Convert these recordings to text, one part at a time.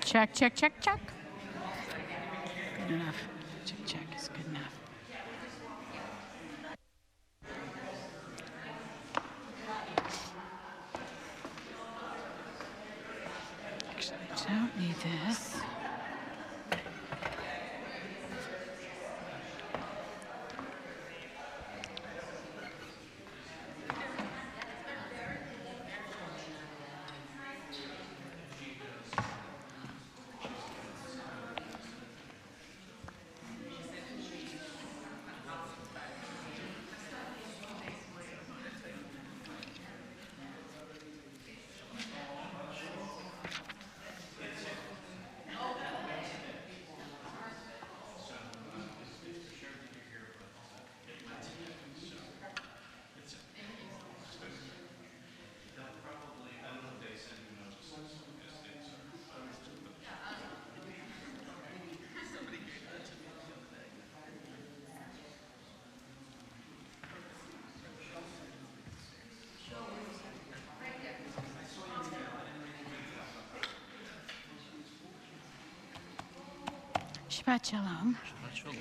Check, check, check, check. Good enough. Check, check is good enough. Actually, I don't need this. Shabbat shalom. Shabbat shalom.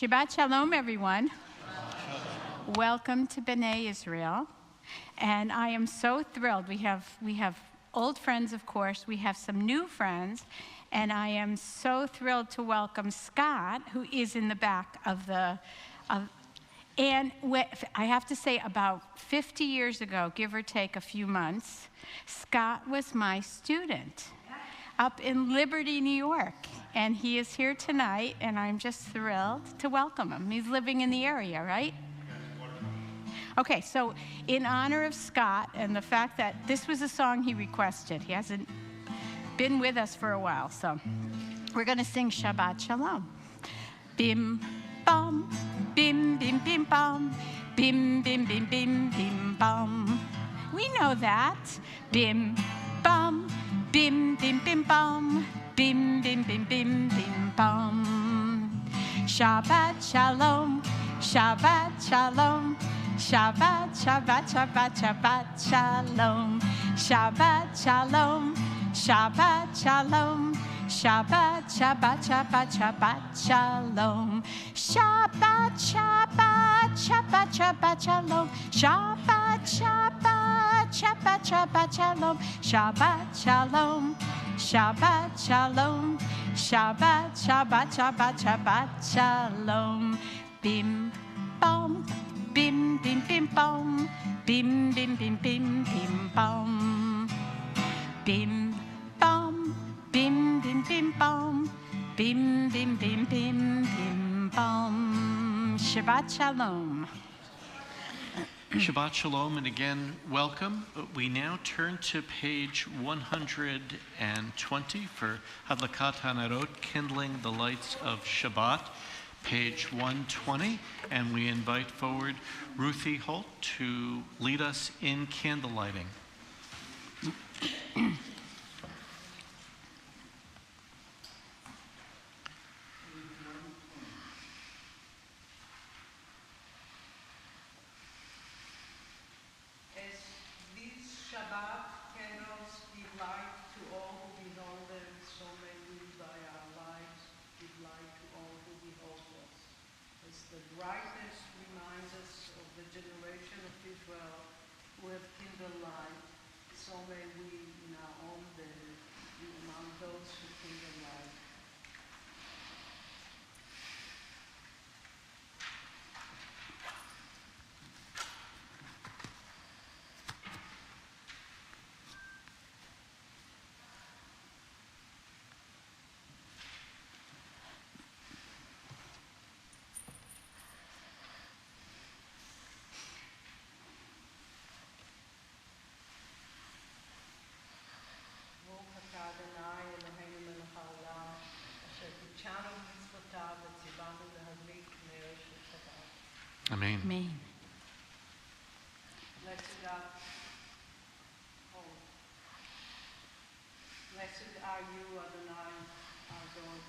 Shabbat Shalom, everyone. Welcome to B'nai Israel. And I am so thrilled. We have old friends, of course. We have some new friends. And I am so thrilled to welcome Scott, who is in the back of the... And I have to say, about 50 years ago, give or take a few months, Scott was my student up in Liberty, New York. And he is here tonight, and I'm just thrilled to welcome him. He's living in the area, right? Okay, so in honor of Scott and the fact that this was a song he requested, he hasn't been with us for a while, so we're going to sing Shabbat Shalom. Bim, bam, bim, bim, bim, bam, bim, bim, bim, bim, bim, bam. We know that. Bim, bam, bim, bim, bim, bam, bim, bim, bim, bim, bim, bam. Shabbat Shalom, Shabbat Shalom, Shabbat, Shabbat, Shabbat, Shabbat Shalom, Shabbat Shalom, Shabbat Shalom, Shabbat, Shabbat, Shabbat, Shabbat Shalom, Shabbat, Shabbat, Shabbat, Shabbat Shalom, Shabbat, Shabbat, Shabbat, Shabbat Shalom, Shabbat Shalom, Shabbat Shalom, Shabbat, Shabbat, Shabbat, Shabbat Shalom, Bim, bam, bim, bim, bim, bam, bim, bim, bim, bim, bim, bam, bim, bam, bim, bim, bim, bam, bim, bim, bim, bim, bim, bam. Shabbat Shalom. Shabbat Shalom, and again, welcome. We now turn to page 120 for Hadlakat Hanarot, Kindling the Lights of Shabbat, page 120, and we invite forward Ruthie Holt to lead us in candle lighting. Amen. Amen. Blessed are you, Adonai, our God,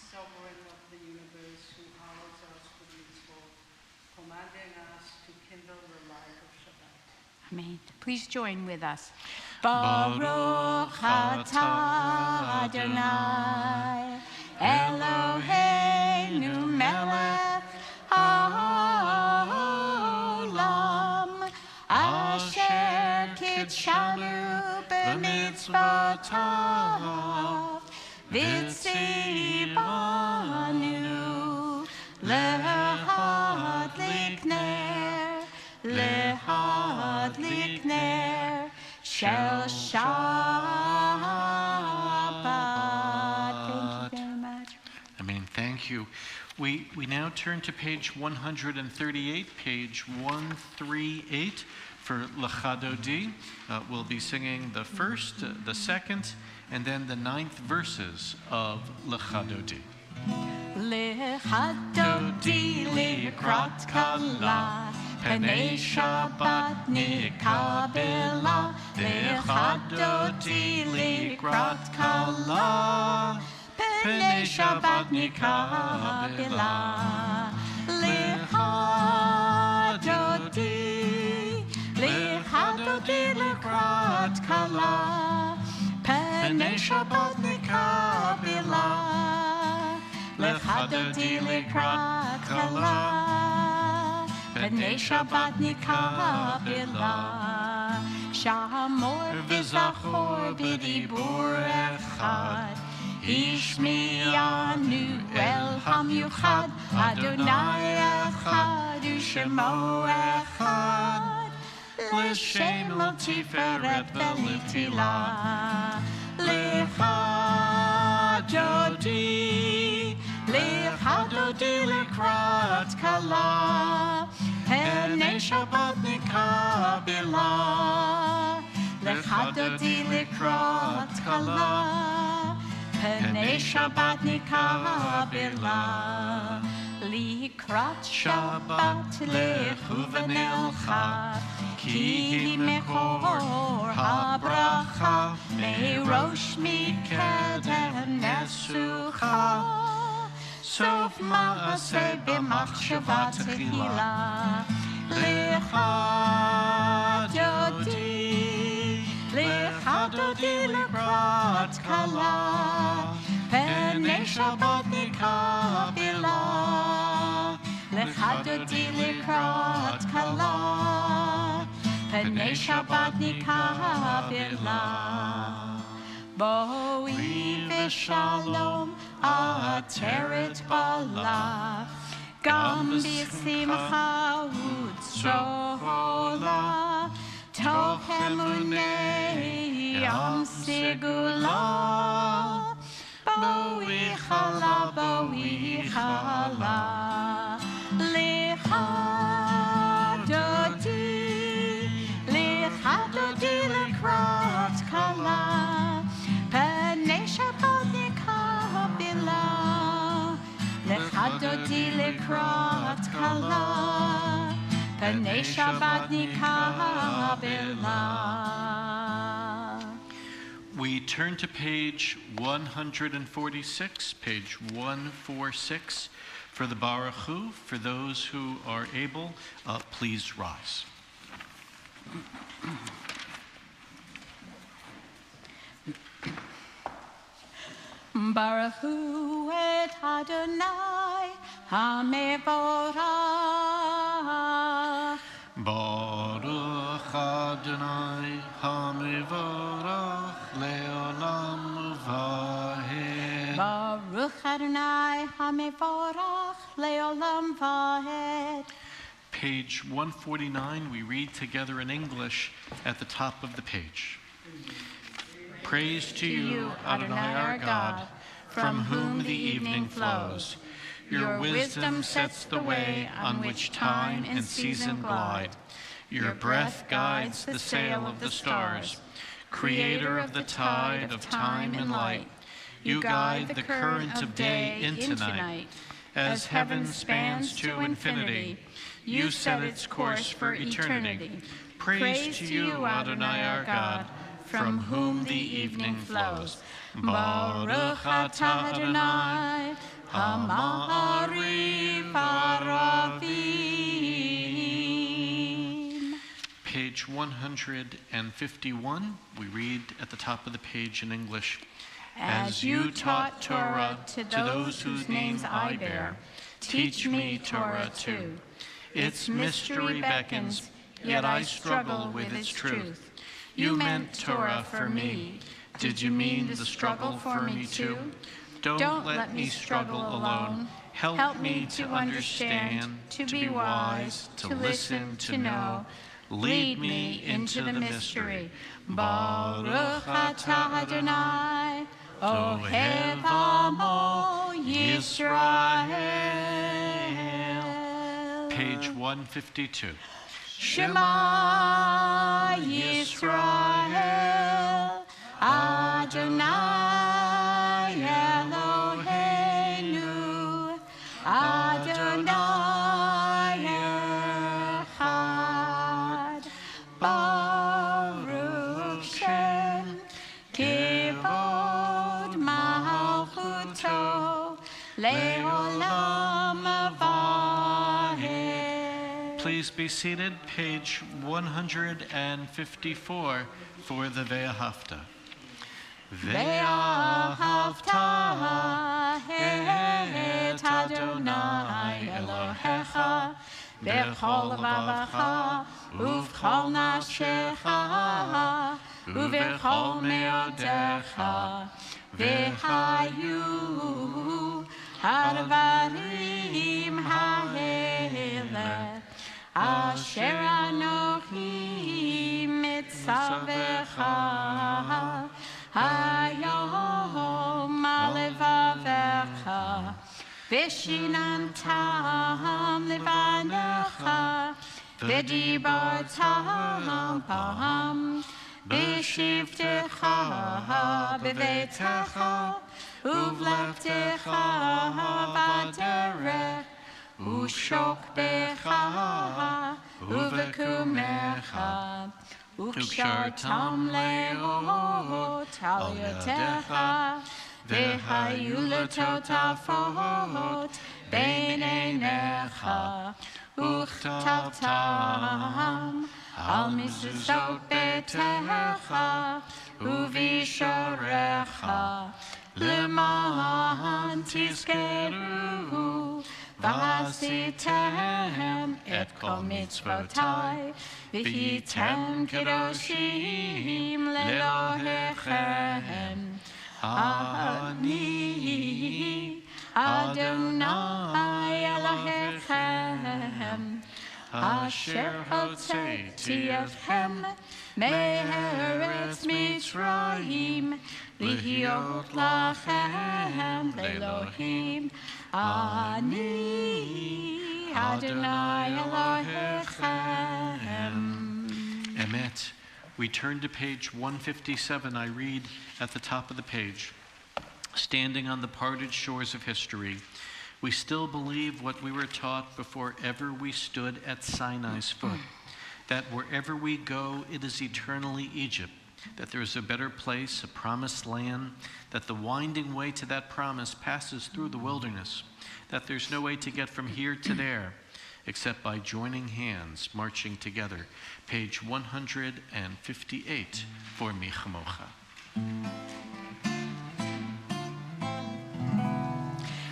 sovereign of the universe, who honors us with mitzvot, commanding us to kindle the light of Shabbat. Amen. Please join with us. Baruch atah Adonai, Eloheinu melech haolam, asher kitshanu b'mitzvotav, v'tzivanu lehadlik ner shel Shabbat. Thank you very much. Amen. Thank you. We now turn to page 138, page 138 for Lechadodi. We'll be singing the first, the second, and then the 9th verses of Lechadodi. Lechadodi likrat kala, Pnei Shabbat nikabela. Lechadodi likrat kala, Pnei Shabbat nikabela. Lechadodi likrat kala, Pnei Shabbat nikabela. Lecha dodi likrat kala, B'nai Shabbat nikabela, Sha'amor v'zachor b'dibur echad, Ishmi'anu el hamiuchad, Adonai echad u'shemo echad, L'shem l'tiferet v'l'tila, Lecha dodi likrat kala, B'nai Shabbat nikabela, Lecha dodi likrat kala, B'nai Shabbat nikabela, Likrat Shabbat lechu v'nelcha, Ki mekor habracha, merosh mikedem nesucha, Sof ma'aseh b'machshava techila, Lecha dodi likrat kala, B'nai Shabbat nikabela, Lecha dodi likrat kala, B'nai Shabbat nikabela. Boi v'shalom ateret bala, Gam b'simcha u'tzola, Toch emunei am segula, Boi chala, Lecha dodi likrat kala, B'nai Shabbat nikabela, Lecha dodi likrat kala, B'nai Shabbat nikabela. We turn to page 146, page 146 for the Baruch Hu. For those who are able, please rise. Baruch Hu et Adonai HaMevorach. Baruch Adonai HaMevorach le'olam va'ed. Baruch Adonai HaMevorach le'olam va'ed. Page 149, we read together in English at the top of the page. Praise to you, Adonai our God, from whom the evening flows. Your wisdom sets the way on which time and season glide. Your breath guides the sail of the stars. Creator of the tide of time and light, you guide the current of day into night. As heaven spans to infinity, you set its course for eternity. Praise to you, Adonai our God, from whom the evening flows. Baruch atah Adonai, Ha'ma'ariv Aravim. Page 151, we read at the top of the page in English. As you taught Torah to those whose names I bear, teach me Torah too. Its mystery beckons, yet I struggle with its truth. You meant Torah for me. Did you mean the struggle for me too? Don't let me struggle alone. Help me to understand, to be wise, to listen, to know. Lead me into the mystery. Baruch atah Adonai, Ohev Amo Yisrael. Page 152. Shema Yisrael, Adonai Eloheinu, Adonai Echad, Baruch Shem, Kivod Malchuto, Leolam Vahed. Please be seated. Page 154 for the Ve'ahavta. ואהבת את אדוני אלוהיך בכל לבבך ובכל נפשך ובכל מאודך, והיו הדברים האלה אשר אנוכי מצווך היום על לבבך, ושיננתם לבניך, ודיברתם בהם בשבתך בביתך ובלכתך בדרך ושוכבך ובקומך, וקשרתם לאות על ידך, והיו לטוטפות בין עיניך, וכתבתם על מזוזות ביתך ובשעריך, למען תזכרו ועשיתם את כל מצוותי, והייתם קדושים לאלוהיכם. אני אדוני אלוהיכם, אשר הוצאתי אתכם מארץ מצרים, להיות לכם לאלוהים. אני אדוני אלוהיכם. Emet. We turn to page 157. I read at the top of the page. Standing on the parted shores of history, we still believe what we were taught before ever we stood at Sinai's foot, that wherever we go, it is eternally Egypt, that there is a better place, a promised land, that the winding way to that promise passes through the wilderness, that there's no way to get from here to there, except by joining hands, marching together. Page 158 for Mi Chamocha.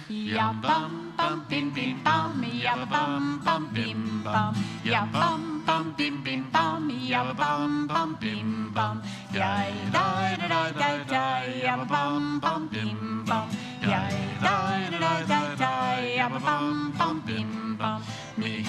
Ya bum bum bim bim bum, ya bum bum bim bum, ya bum bum bim bim bum, ya bum bum bim bum, ya da da da da da, ya bum bum bim bum, ya da da da da da, ya bum bum bim bum. Mi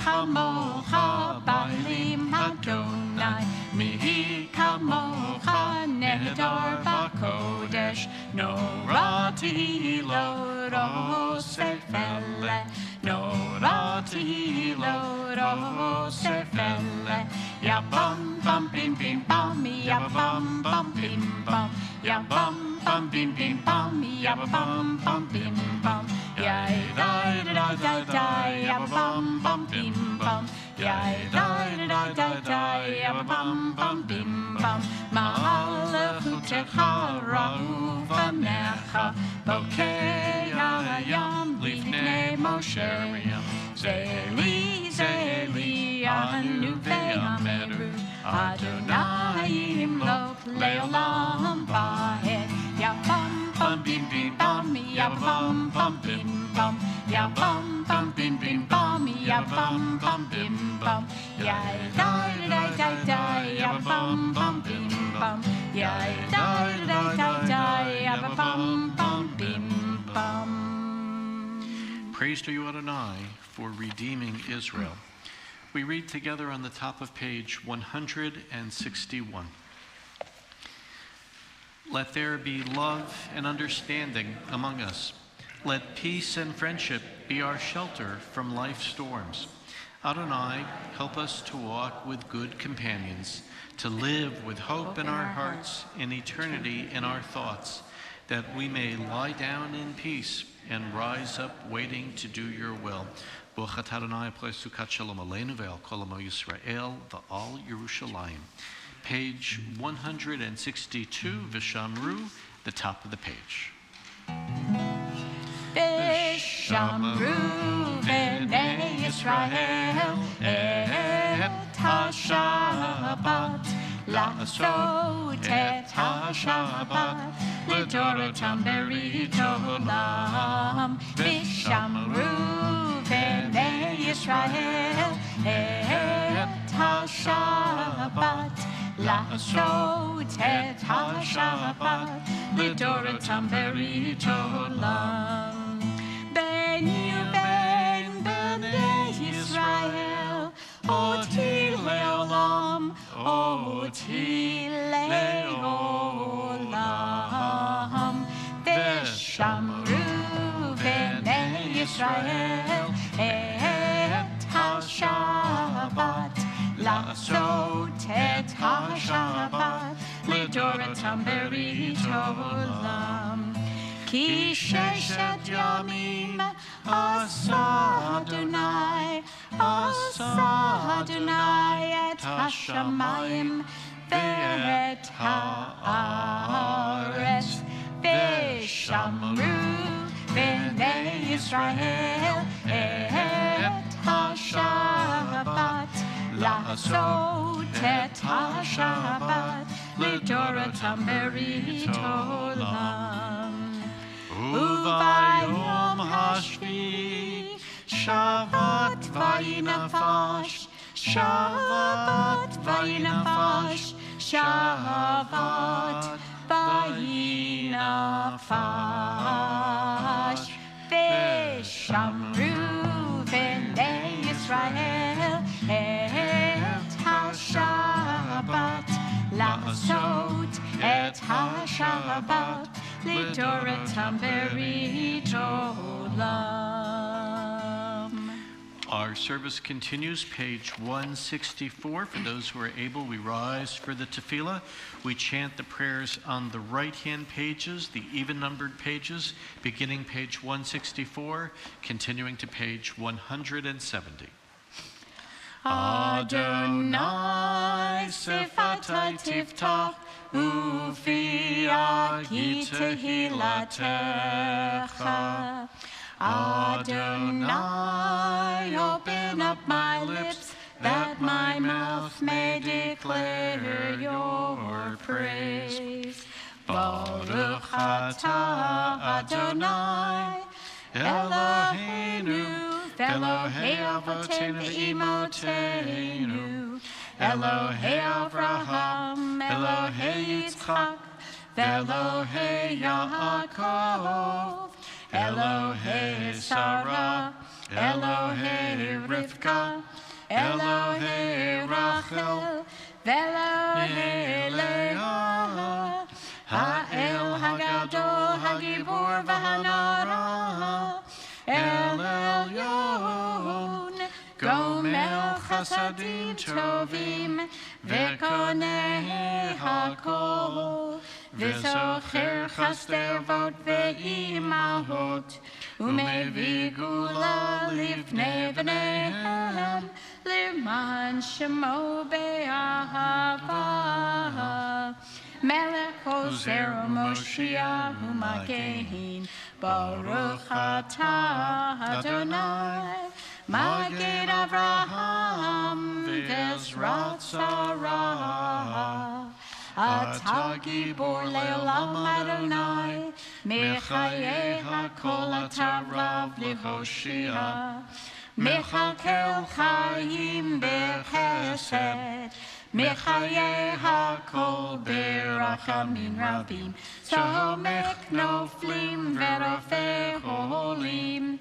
chamocha ba'alim Adonai, mi kamocha nehedar b'kodesh, norati lo rosefele, norati lo rosefele. Ya bum bum bim bim bum, ya bum bum bim bum, ya bum bum bim bim bum, ya bum bum bim bum, ya da da da da, ya bum bum bim bum, ya da da da da, ya bum bum bim bum. Ma'alechutecha ra'u v'necha, bokei hayam lifnei Moshe, zeli zeli anu ve'ameru, Adonai imlok le'olam va'ed. Ya bum bum bim bim bum, ya bum bum bim bum, ya bum bum bim bim bum, ya bum bum bim bum, ya da da da da, ya bum bum bim bum, ya da da da da, ya bum bum bim bum. Praise to you, Adonai, for redeeming Israel. We read together on the top of page 161. Let there be love and understanding among us. Let peace and friendship be our shelter from life's storms. Adonai, help us to walk with good companions, to live with hope in our hearts and eternity in our thoughts, that we may lie down in peace and rise up waiting to do your will. B'ochat Adonai Sukat Shalom Aleinu ve'al Kol Amo Yisrael v'al Yerushalayim. Page 162, Vishamru, the top of the page. Vishamru v'nei Yisrael et ha-Shabbat la'asot et ha Shabbat, Lidorotam Beritolam, Vishamru Bnei Yisrael, Et HaShabbat, La'asot Et HaShabbat, Lidorotam Beritolam. Ben Yuben Bnei Yisrael, Oti Leolam, Oti Leolam, Veshamru Bnei Yisrael, Et HaShabbat, La'asot Et HaShabbat, Lidoratam Beritolam. Ki sheshet yamim asa Adonai et hashamayim ve'et haaretz ve'shamru b'nei Yisrael et hashabbat la'asot et hashabbat lidoratam beritolam. Uvayom hashvi Shavat vayinafash, Shavat vayinafash, Shavat vayinafash. Veshamru b'nei Yisrael et HaShabbat, la'asot et HaShabbat, lidoratam beritolam. Our service continues, page 164. For those who are able, we rise for the tefillah. We chant the prayers on the right-hand pages, the even-numbered pages, beginning page 164, continuing to page 170. Adonai sifatai tiftach ufi agi tehilatecha. Adonai, open up my lips, that my mouth may declare your praise. Baruch atah Adonai, Eloheinu, Elohei Avotenu v'Imotenu, Elohei Avraham, Elohei Yitzchak, Elohei Yaakov, Elohei Sarah, Elohei Rivka, Elohei Rachel, Elohei Leah, Ha'el Hagadol, Hagibor v'Hanara, El Elyon, Gomel Chasadim Tovim, Ve'konei Hakol, V'zocher Chasdevot ve'imahot, Umevi gula livnei v'neihem, L'man shemo be'ahava. Melech Ozer Moshiach U'Magein, Baruch atah Adonai, Magid Avraham v'Ezrat Sarah. Atah Gibor Le'olam Adonai, Mechayei HaKol atah Rav Lehoshia, Mechalkel Chaim b'Chesed, Mechayei HaKol b'Rachamim Rabim, Tzomech Noflim v'Rofei Holim,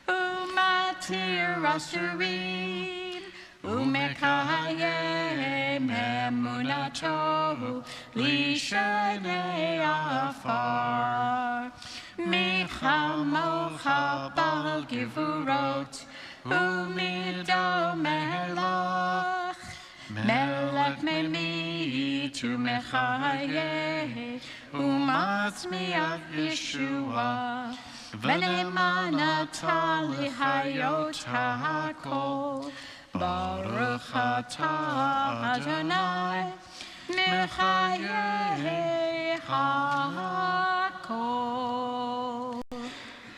Umatir Asurim, Umekayem emunato lishenei afar. Michamocha bal givurot umido melach. Melech memit umechaye umatzmiach Yeshua. V'nemanata lihayot hakol. Baruch atah Adonai, Mechayei HaKol.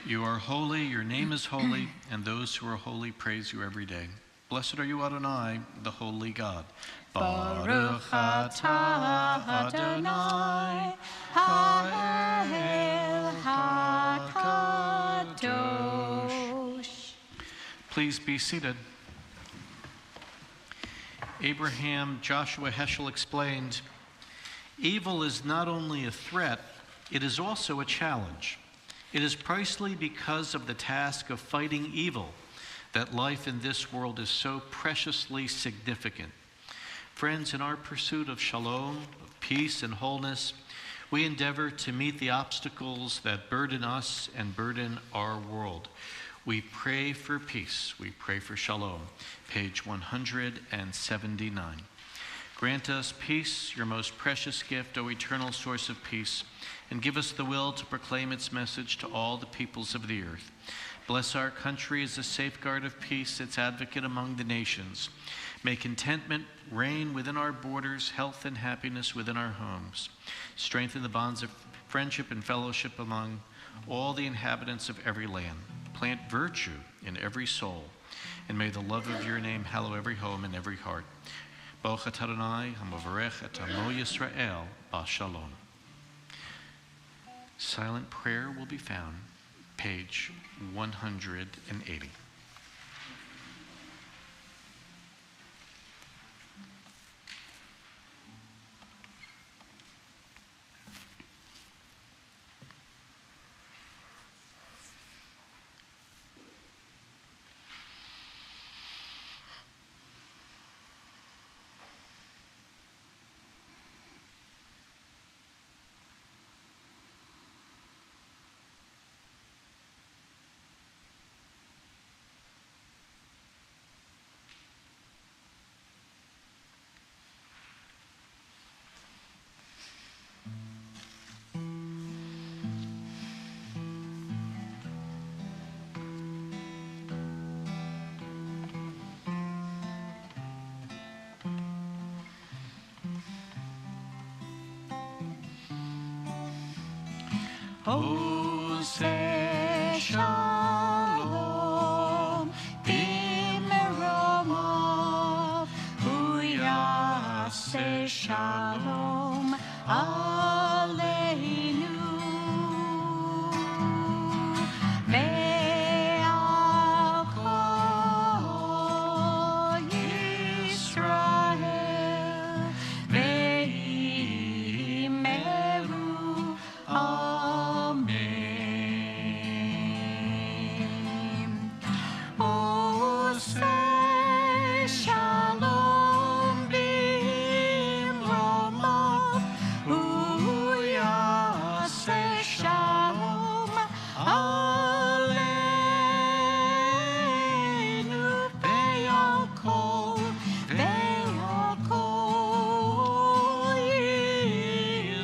You are holy, your name is holy, and those who are holy praise you every day. Blessed are you, Adonai, the holy God. Baruch atah Adonai, Ha'el HaKadosh. Please be seated. Abraham Joshua Heschel explained, "Evil is not only a threat, it is also a challenge. It is precisely because of the task of fighting evil that life in this world is so preciously significant. Friends, in our pursuit of shalom, of peace and wholeness, we endeavor to meet the obstacles that burden us and burden our world. We pray for peace. We pray for shalom." Page 179. Grant us peace, your most precious gift, O eternal source of peace, and give us the will to proclaim its message to all the peoples of the earth. Bless our country as a safeguard of peace, its advocate among the nations. May contentment reign within our borders, health and happiness within our homes. Strengthen the bonds of friendship and fellowship among all the inhabitants of every land. Plant virtue in every soul, and may the love of your name hallow every home and every heart. Baruch atah Adonai hamavarech et amo Yisrael b'shalom. Silent prayer will be found, page 180. Oseh shalom b'meromav, hu yaseh shalom aleinu. Me'al kol Yisrael ve'imeru Amen. Oseh shalom b'meromav, hu yaseh shalom aleinu. Ve'al kol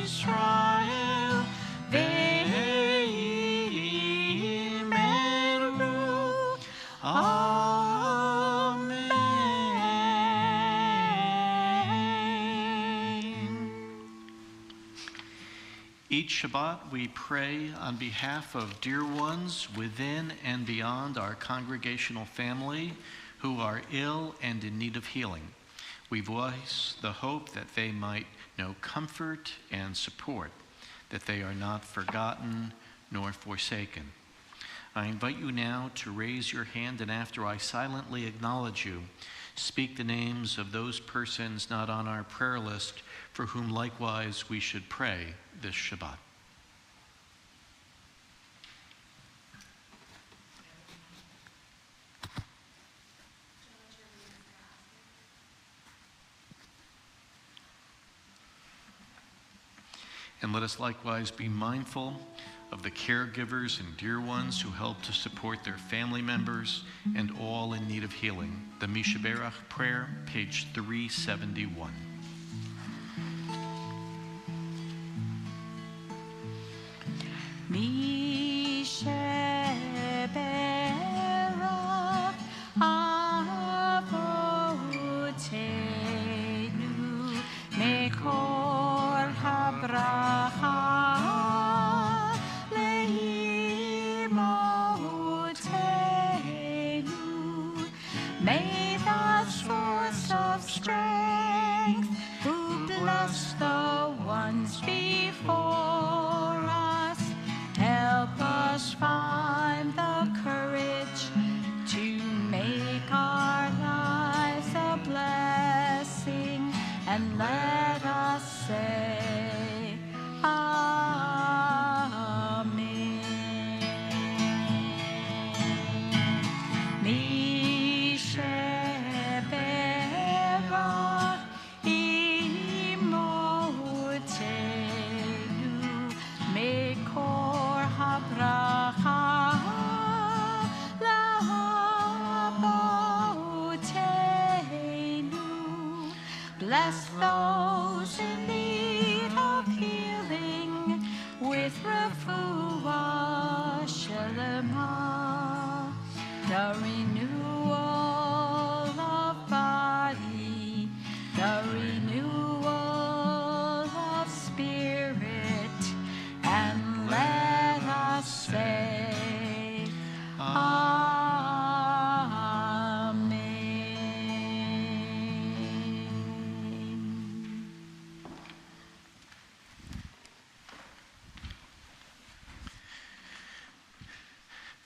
Yisrael ve'imeru Amen. Each Shabbat we pray on behalf of dear ones within and beyond our congregational family who are ill and in need of healing. We voice the hope that they might know comfort and support, that they are not forgotten nor forsaken. I invite you now to raise your hand, and after I silently acknowledge you, speak the names of those persons not on our prayer list for whom likewise we should pray this Shabbat. And let us likewise be mindful of the caregivers and dear ones who help to support their family members and all in need of healing. The Mishaberach prayer, page 371. Mishaberach avotenu mekol habracha leimotenu. May the source of strength who bless the ones before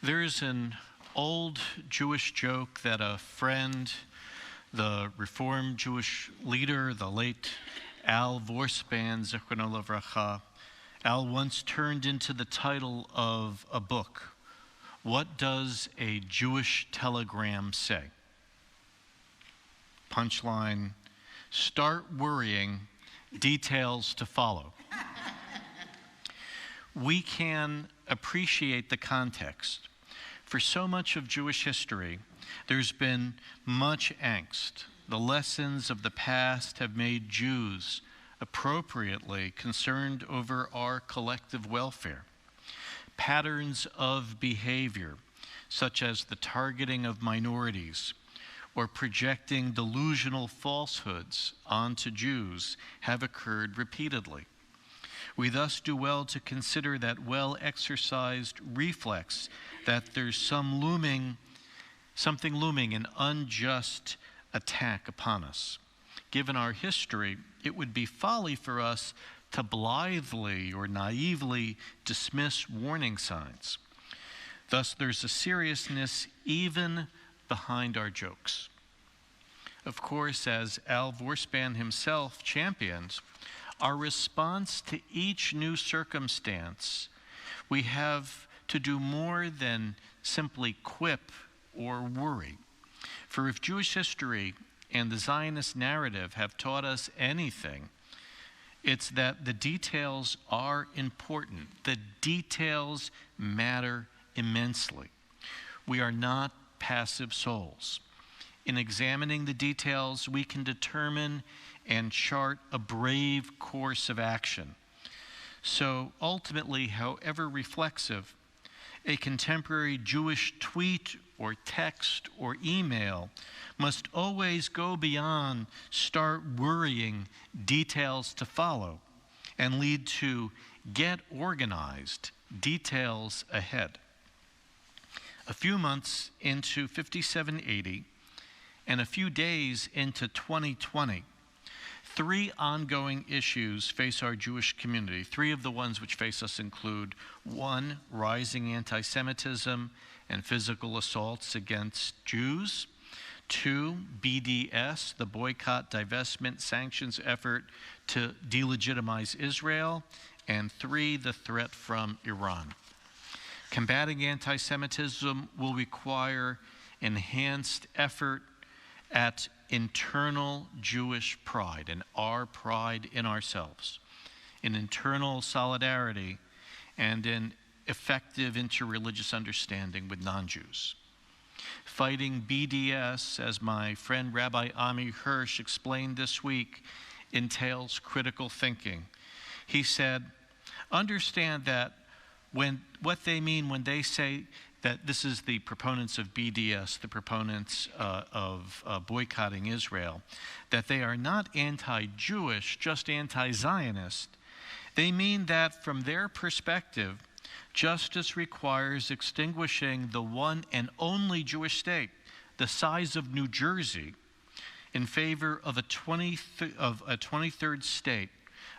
There's an old Jewish joke that a friend, the Reformed Jewish leader, the late Al Vorspan, Zichrono Livracha, Al once turned into the title of a book. What does a Jewish telegram say? Punchline, start worrying, details to follow. We can appreciate the context. For so much of Jewish history, there's been much angst. The lessons of the past have made Jews appropriately concerned over our collective welfare. Patterns of behavior, such as the targeting of minorities or projecting delusional falsehoods onto Jews, have occurred repeatedly. We thus do well to consider that well-exercised reflex that there's something looming, an unjust attack upon us. Given our history, it would be folly for us to blithely or naively dismiss warning signs. Thus, there's a seriousness even behind our jokes. Of course, as Al Vorspan himself champions, our response to each new circumstance, we have to do more than simply quip or worry. For if Jewish history and the Zionist narrative have taught us anything, it's that the details are important. The details matter immensely. We are not passive souls. In examining the details, we can determine and chart a brave course of action. So ultimately, however reflexive, a contemporary Jewish tweet or text or email must always go beyond start worrying, details to follow, and lead to get organized, details ahead. A few months into 5780 and a few days into 2020, three ongoing issues face our Jewish community. Three of the ones which face us include: one, rising anti-Semitism and physical assaults against Jews; two, BDS, the boycott, divestment, sanctions effort to delegitimize Israel; and three, the threat from Iran. Combating anti-Semitism will require enhanced effort at internal Jewish pride and our pride in ourselves, in internal solidarity, and in effective interreligious understanding with non-Jews. Fighting BDS, as my friend Rabbi Ami Hirsch explained this week, entails critical thinking. He said, understand that what they mean when they say that this is the proponents of BDS, the proponents of boycotting Israel, that they are not anti-Jewish, just anti-Zionist. They mean that from their perspective, justice requires extinguishing the one and only Jewish state, the size of New Jersey, in favor of a 23rd state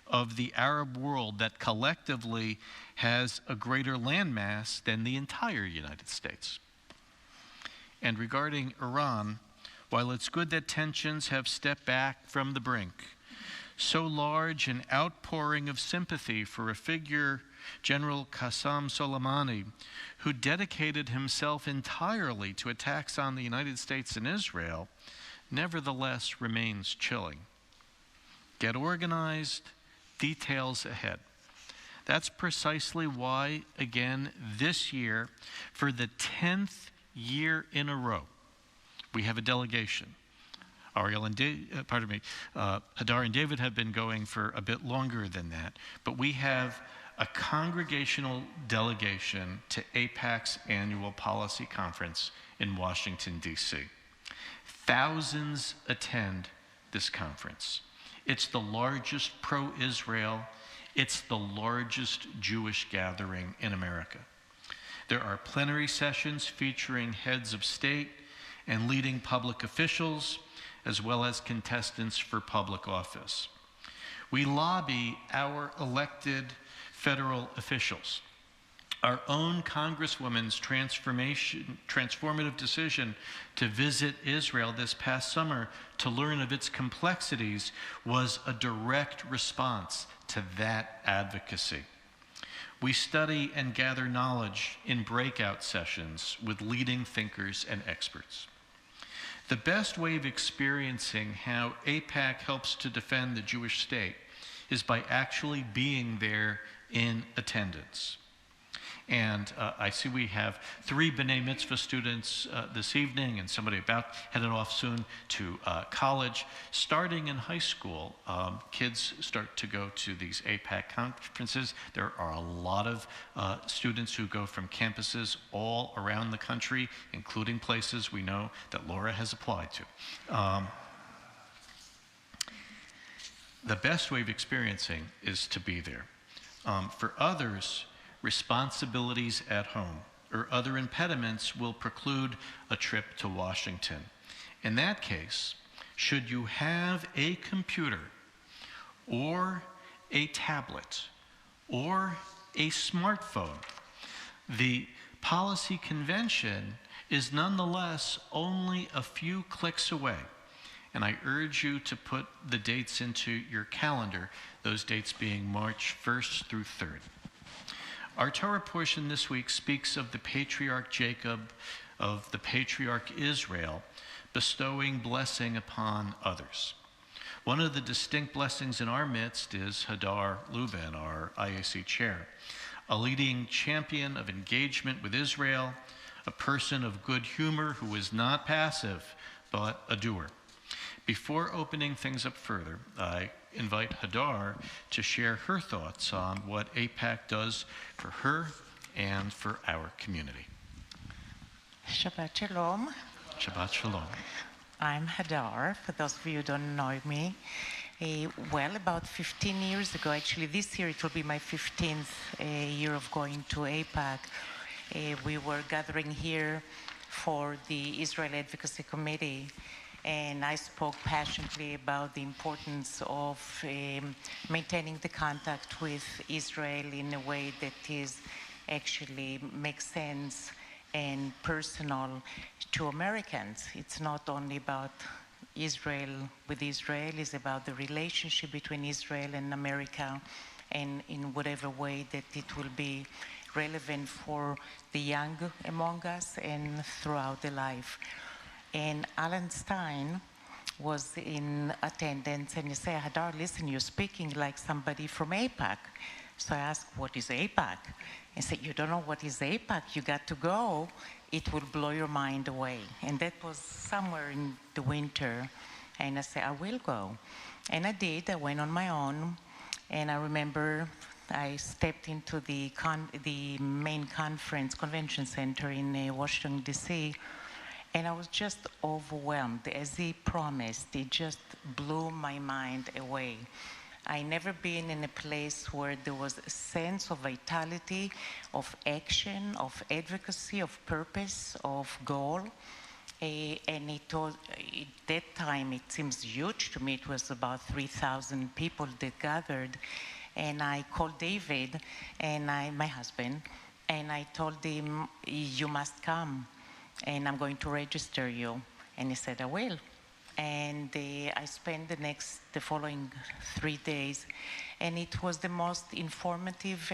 of the Arab world that collectively has a greater landmass than the entire United States. And regarding Iran, while it's good that tensions have stepped back from the brink, so large an outpouring of sympathy for a figure, General Qasem Soleimani, who dedicated himself entirely to attacks on the United States and Israel, nevertheless remains chilling. Get organized, details ahead. That's precisely why, again, this year, for the 10th year in a row, we have a delegation. Hadar and David have been going for a bit longer than that, but we have a congregational delegation to AIPAC's annual policy conference in Washington, D.C. Thousands attend this conference. It's the largest pro-Israel, it's the largest Jewish gathering in America. There are plenary sessions featuring heads of state and leading public officials, as well as contestants for public office. We lobby our elected federal officials. Our own Congresswoman's transformative decision to visit Israel this past summer to learn of its complexities was a direct response to that advocacy. We study and gather knowledge in breakout sessions with leading thinkers and experts. The best way of experiencing how AIPAC helps to defend the Jewish state is by actually being there in attendance. And I see we have 3 B'nai Mitzvah students this evening and somebody about headed off soon to college. Starting in high school, kids start to go to these AIPAC conferences. There are a lot of students who go from campuses all around the country, including places we know that Laura has applied to. The best way of experiencing is to be there. For others, responsibilities at home or other impediments will preclude a trip to Washington. In that case, should you have a computer or a tablet or a smartphone, the policy convention is nonetheless only a few clicks away. And I urge you to put the dates into your calendar, those dates being March 1st through 3rd. Our Torah portion this week speaks of the patriarch Jacob, of the patriarch Israel, bestowing blessing upon others. One of the distinct blessings in our midst is Hadar Lubin, our IAC chair, a leading champion of engagement with Israel, a person of good humor who is not passive, but a doer. Before opening things up further, I invite Hadar to share her thoughts on what AIPAC does for her and for our community. Shabbat Shalom. Shabbat Shalom. I'm Hadar, for those of you who don't know me. Well, about 15 years ago, actually this year it will be my 15th year of going to AIPAC. We were gathering here for the Israel Advocacy Committee, and I spoke passionately about the importance of maintaining the contact with Israel in a way that is actually makes sense and personal to Americans. It's not only about Israel with Israel, it's about the relationship between Israel and America, and in whatever way that it will be relevant for the young among us and throughout the life. And Alan Stein was in attendance, and he said, Hadar, listen, you're speaking like somebody from AIPAC. So I asked, what is AIPAC? He said, you don't know what is AIPAC? You got to go. It will blow your mind away. And that was somewhere in the winter. And I said, I will go. And I did. I went on my own. And I remember I stepped into the main convention center in Washington, D.C., and I was just overwhelmed. As he promised, it just blew my mind away. I never been in a place where there was a sense of vitality, of action, of advocacy, of purpose, of goal. And it was, at that time, it seems huge to me. It was about 3,000 people that gathered. And I called David, and my husband, and I told him, you must come, and I'm going to register you. And he said, I will. And I spent the following 3 days, and it was the most informative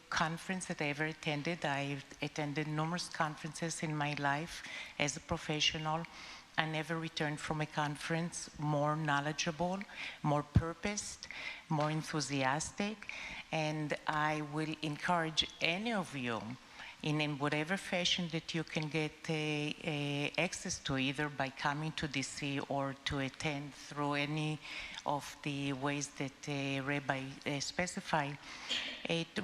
conference that I ever attended. I've attended numerous conferences in my life as a professional. I never returned from a conference more knowledgeable, more purposed, more enthusiastic, and I will encourage any of you in whatever fashion that you can get access to, either by coming to DC or to attend through any of the ways that Rabbi specified,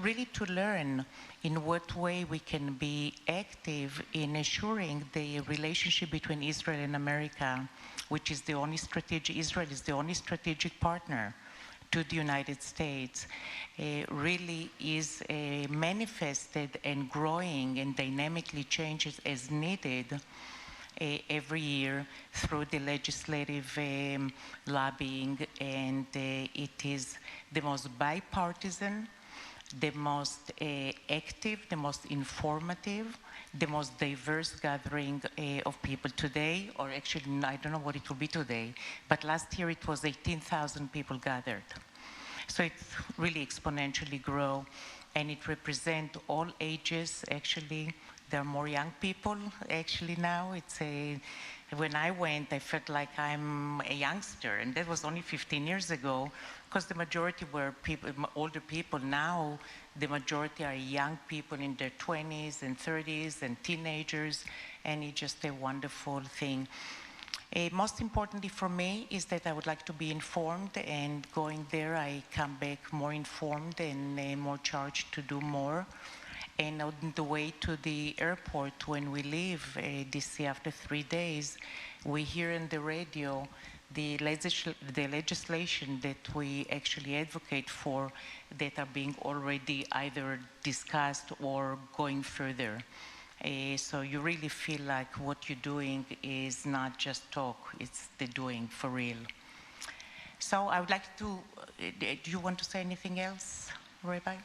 really to learn in what way we can be active in assuring the relationship between Israel and America, which is the only strategic, Israel is the only strategic partner to the United States, really is manifested and growing and dynamically changes as needed every year through the legislative lobbying, and it is the most bipartisan the most active, the most informative, the most diverse gathering of people today, or actually, I don't know what it will be today, but last year it was 18,000 people gathered. So it really exponentially grew, and it represents all ages, actually. There are more young people, actually, now. When I went, I felt like I'm a youngster, and that was only 15 years ago, because the majority were people, older people. Now, the majority are young people in their 20s and 30s and teenagers, and it's just a wonderful thing. Most importantly for me is that I would like to be informed, and going there, I come back more informed and more charged to do more. And on the way to the airport, when we leave DC after 3 days, we hear on the radio the legislation that we actually advocate for that are being already either discussed or going further. So you really feel like what you're doing is not just talk, it's the doing for real. So I would like to, do you want to say anything else, Rabbi?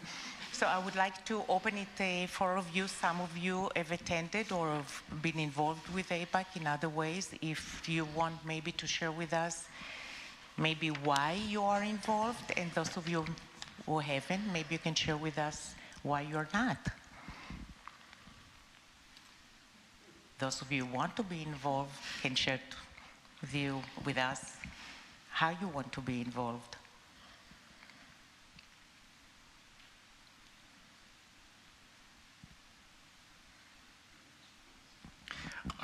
So I would like to open it for all of you. Some of you have attended or have been involved with AIPAC in other ways. If you want maybe to share with us maybe why you are involved, and those of you who haven't, maybe you can share with us why you're not. Those of you who want to be involved can share with us how you want to be involved.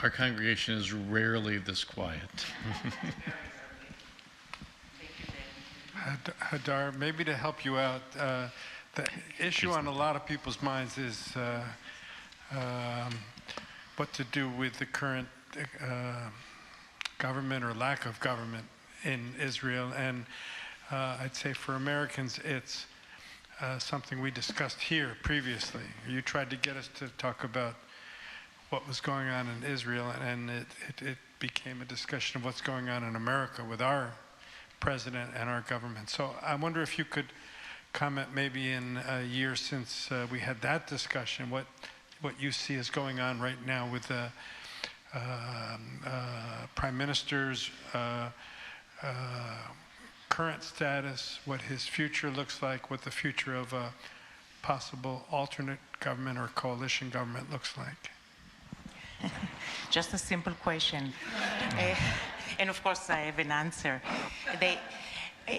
Our congregation is rarely this quiet. Hadar, maybe to help you out, the issue on a lot of people's minds is what to do with the current government or lack of government in Israel. And I'd say for Americans, it's something we discussed here previously. You tried to get us to talk about what was going on in Israel, and it became a discussion of what's going on in America with our president and our government. So I wonder if you could comment maybe in a year since we had that discussion, what you see is going on right now with the Prime Minister's current status, what his future looks like, what the future of a possible alternate government or coalition government looks like. Just a simple question. And of course, I have an answer.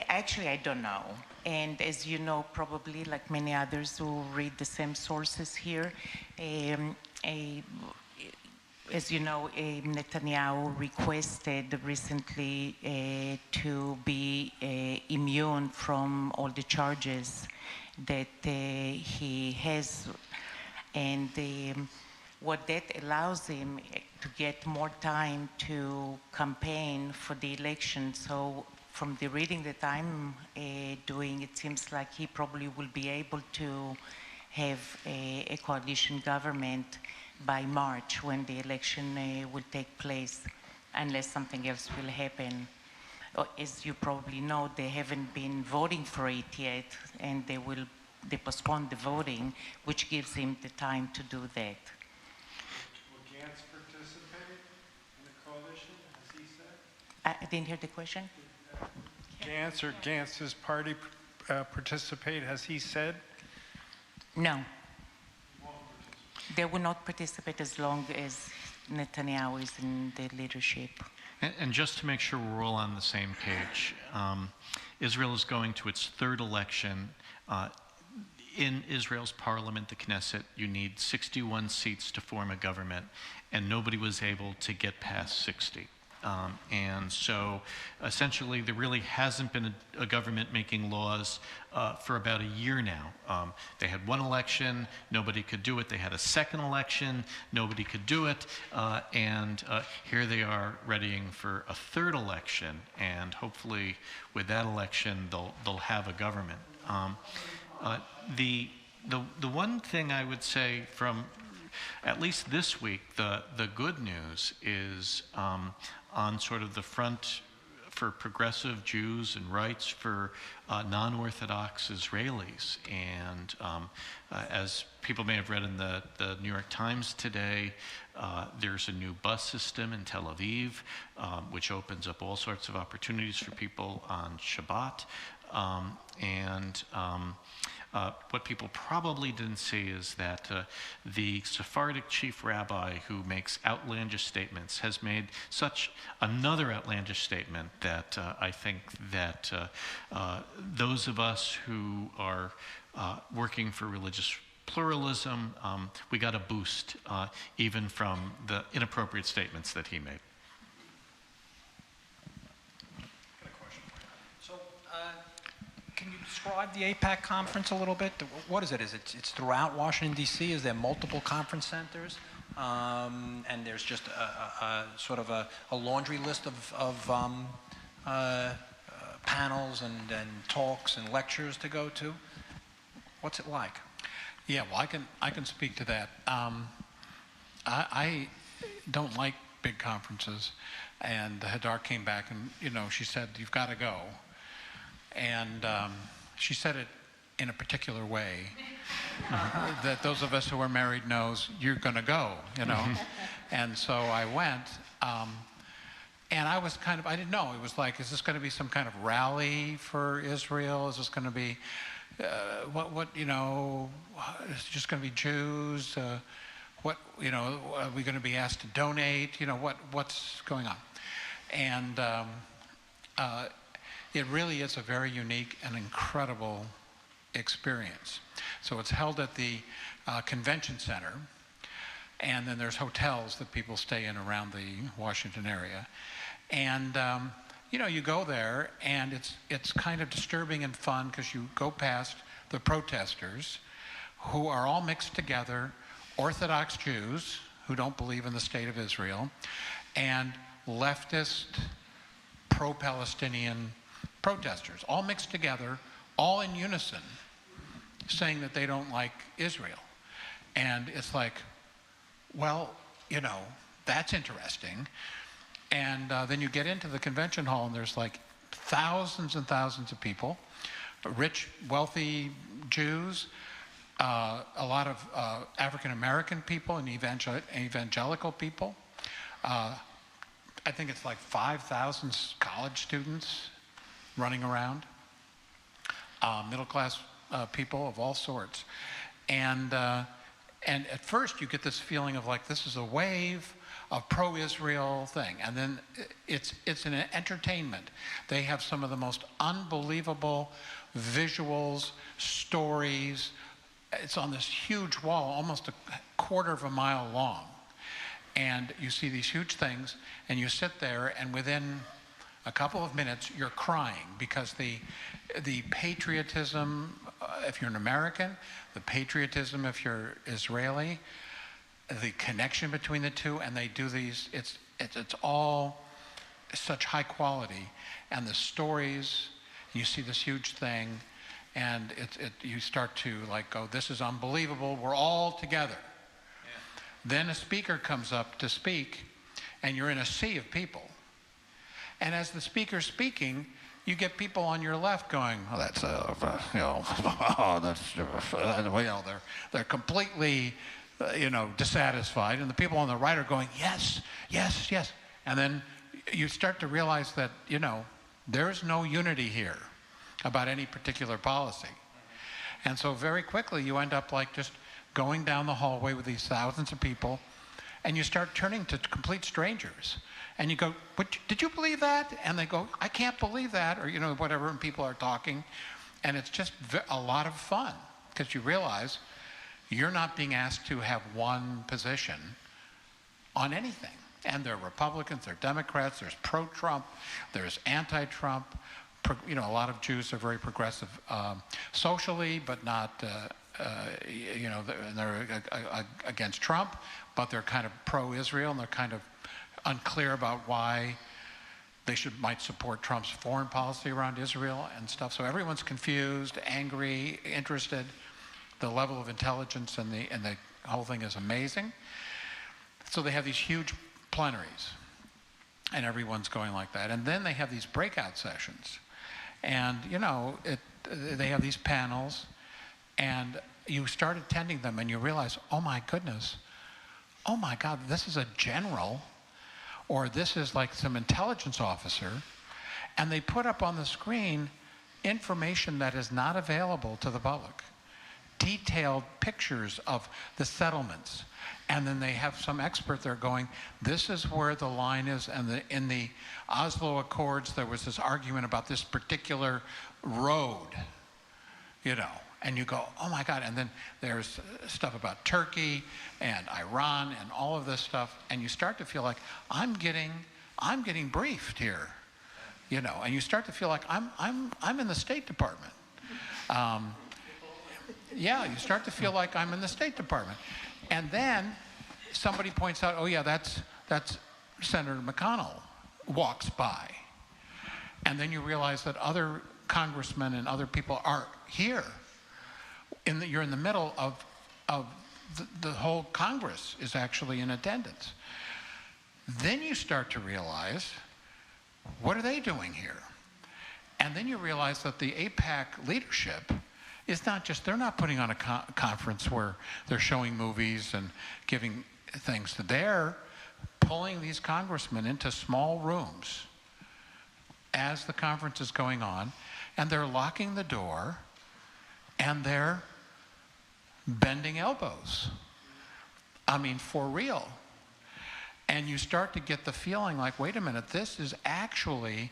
Actually, I don't know. And as you know, probably like many others who read the same sources here, as you know, Netanyahu requested recently to be immune from all the charges that he has. And what that allows him to get more time to campaign for the election. So from the reading that I'm doing, it seems like he probably will be able to have a coalition government by March, when the election will take place, unless something else will happen. As you probably know, they haven't been voting for it yet, and they postponed the voting, which gives him the time to do that. I didn't hear the question. Gantz or Gantz's party participate, has he said? No. They will not participate as long as Netanyahu is in the leadership. And just to make sure we're all on the same page, Israel is going to its third election. In Israel's parliament, the Knesset, you need 61 seats to form a government, and nobody was able to get past 60. And so essentially there really hasn't been a government making laws for about a year now. They had one election, nobody could do it. They had a second election, nobody could do it. And here they are readying for a third election, and hopefully with that election they'll have a government. The one thing I would say from at least this week, the good news is on sort of the front for progressive Jews and rights for non-Orthodox Israelis. And as people may have read in the New York Times today, there's a new bus system in Tel Aviv, which opens up all sorts of opportunities for people on Shabbat. What people probably didn't see is that the Sephardic chief rabbi who makes outlandish statements has made such another outlandish statement that I think that those of us who are working for religious pluralism, we got a boost even from the inappropriate statements that he made. Can you describe the AIPAC conference a little bit? What is it? It's throughout Washington, D.C.? Is there multiple conference centers? And there's just a sort of a laundry list of panels and talks and lectures to go to? What's it like? Yeah, well, I can speak to that. I don't like big conferences, and Hadar came back and, she said, you've got to go. And she said it in a particular way that those of us who are married knows you're going to go, And so I went, and I was I didn't know. It was like, is this going to be some kind of rally for Israel? Is this going to be, is it just going to be Jews? Are we going to be asked to donate? What's going on? And it really is a very unique and incredible experience. So it's held at the convention center, and then there's hotels that people stay in around the Washington area. And you go there, and it's kind of disturbing and fun because you go past the protesters who are all mixed together, Orthodox Jews who don't believe in the state of Israel, and leftist, pro-Palestinian protesters, all mixed together, all in unison, saying that they don't like Israel. And it's like, well, that's interesting. And then you get into the convention hall, and there's like thousands and thousands of people, rich, wealthy Jews, a lot of African-American people and evangelical people. I think it's like 5,000 college students running around, middle-class people of all sorts. And at first you get this feeling of like, this is a wave of pro-Israel thing. And then it's an entertainment. They have some of the most unbelievable visuals, stories. It's on this huge wall, almost a quarter of a mile long. And you see these huge things, and you sit there, and within a couple of minutes, you're crying because the patriotism, if you're an American, the patriotism if you're Israeli, the connection between the two, and they do these, it's all such high quality, and the stories, you see this huge thing, and you start to like go, this is unbelievable, we're all together. Yeah. Then a speaker comes up to speak, and you're in a sea of people. And as the speaker's speaking, you get people on your left going, oh, that's, they're completely, dissatisfied. And the people on the right are going, yes, yes, yes. And then you start to realize that, there's no unity here about any particular policy. And so very quickly you end up like just going down the hallway with these thousands of people, and you start turning to complete strangers. And you go, did you believe that? And they go, I can't believe that, or whatever, and people are talking. And it's just a lot of fun, because you realize you're not being asked to have one position on anything. And there are Republicans, there are Democrats, there's pro-Trump, there's anti-Trump. A lot of Jews are very progressive socially, but not, they're against Trump, but they're kind of pro-Israel, and they're kind of unclear about why they might support Trump's foreign policy around Israel and stuff. So everyone's confused, angry, interested. The level of intelligence and the whole thing is amazing. So they have these huge plenaries. and everyone's going like that. And then they have these breakout sessions. And, you know, they have these panels, and you start attending them, and you realize, oh my goodness, oh my God, this is a general, or this is like some intelligence officer, and they put up on the screen information that is not available to the public. Detailed pictures of the settlements. And then they have some expert there going, this is where the line is, and in the Oslo Accords, there was this argument about this particular road, you know, and you go, oh my God, and then there's stuff about Turkey and Iran and all of this stuff, and you start to feel like, I'm getting briefed here, you know, and you start to feel like I'm in the State Department. Yeah, you start to feel like I'm in the State Department. And then somebody points out, oh yeah, that's Senator McConnell walks by. And then you realize that other congressmen and other people are here. You're in the middle of the whole Congress is actually in attendance. Then you start to realize, what are they doing here? And then you realize that the AIPAC leadership is not just, they're not putting on a conference where they're showing movies and giving things. They're pulling these congressmen into small rooms as the conference is going on, and they're locking the door, and they're bending elbows. I mean, for real. And you start to get the feeling like, wait a minute, this is actually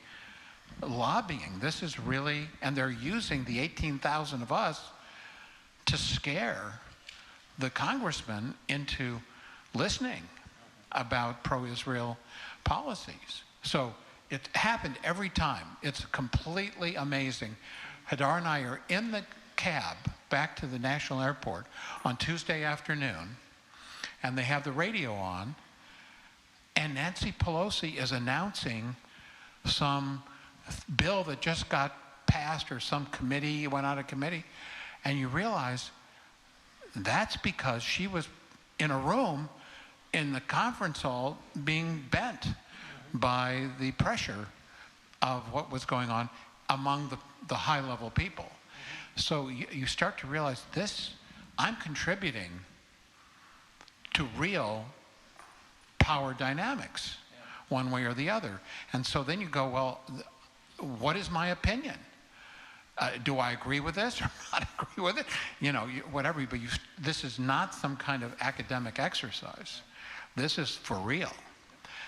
lobbying. This is really, and they're using the 18,000 of us to scare the congressmen into listening about pro-Israel policies. So it happened every time. It's completely amazing. Hadar and I are in the cab back to the National Airport on Tuesday afternoon, and they have the radio on, and Nancy Pelosi is announcing some bill that just got passed, or some committee went out of committee, and you realize that's because she was in a room in the conference hall being bent by the pressure of what was going on among the high-level people. So you start to realize I'm contributing to real power dynamics, one way or the other. And so then you go, well, what is my opinion? Do I agree with this or not agree with it? You know, whatever, but this is not some kind of academic exercise. This is for real.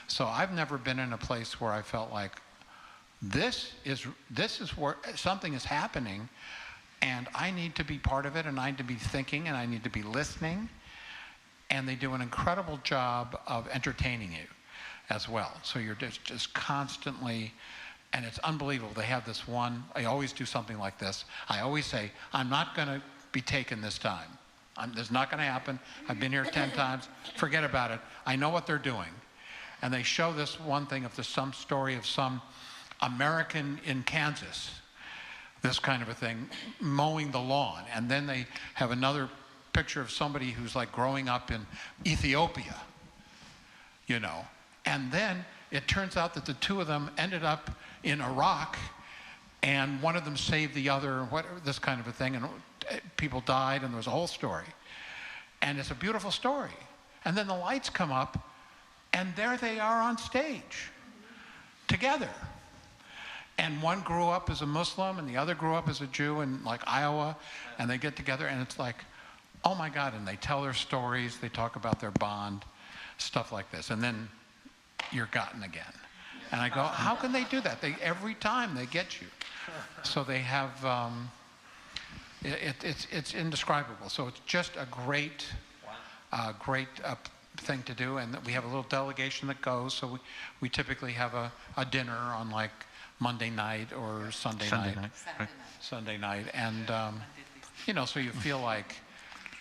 So I've never been in a place where I felt like this is where something is happening, and I need to be part of it, and I need to be thinking, and I need to be listening. And they do an incredible job of entertaining you as well. So you're just constantly, and it's unbelievable. They have this one, I always do something like this. I always say, I'm not going to be taken this time. This is not going to happen. I've been here 10 times. Forget about it. I know what they're doing. And they show this one thing of some story of some American in Kansas, this kind of a thing, mowing the lawn. And then they have another picture of somebody who's like growing up in Ethiopia, you know. And then it turns out that the two of them ended up in Iraq, and one of them saved the other, this kind of a thing, and people died, and there was a whole story. And it's a beautiful story. And then the lights come up, and there they are on stage together. And one grew up as a Muslim, and the other grew up as a Jew in like Iowa, and they get together, and it's like, oh my God, and they tell their stories, they talk about their bond, stuff like this, and then you're gotten again. And I go, how can they do that? Every time they get you. So they have, it's indescribable. So it's just a great thing to do, and we have a little delegation that goes, so we typically have a dinner on like Monday night or Sunday night. Sunday night, and you know, so you feel like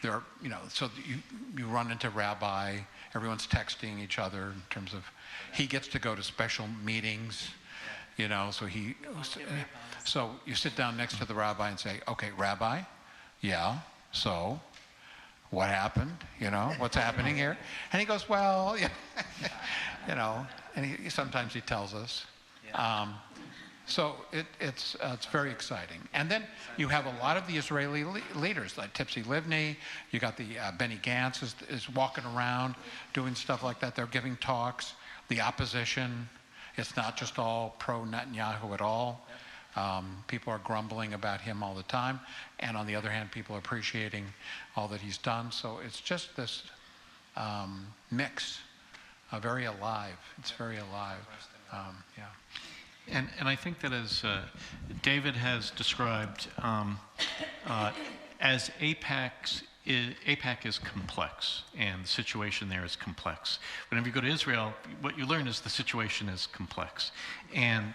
there, you know, so you run into Rabbi, everyone's texting each other in terms of, he gets to go to special meetings, you know, so so you sit down next to the Rabbi and say, okay, Rabbi, yeah, so what happened, you know, what's happening here? And he goes, well, yeah. You know, and sometimes he tells us. So it's very exciting. And then you have a lot of the Israeli leaders, like Tipsy Livni. You got the Benny Gantz is walking around doing stuff like that. They're giving talks. The opposition, it's not just all pro-Netanyahu at all. People are grumbling about him all the time. And on the other hand, people are appreciating all that he's done. So it's just this mix, very alive. It's very alive. Yeah. And I think that as David has described, as AIPAC is complex, and the situation there is complex. Whenever you go to Israel, what you learn is the situation is complex. And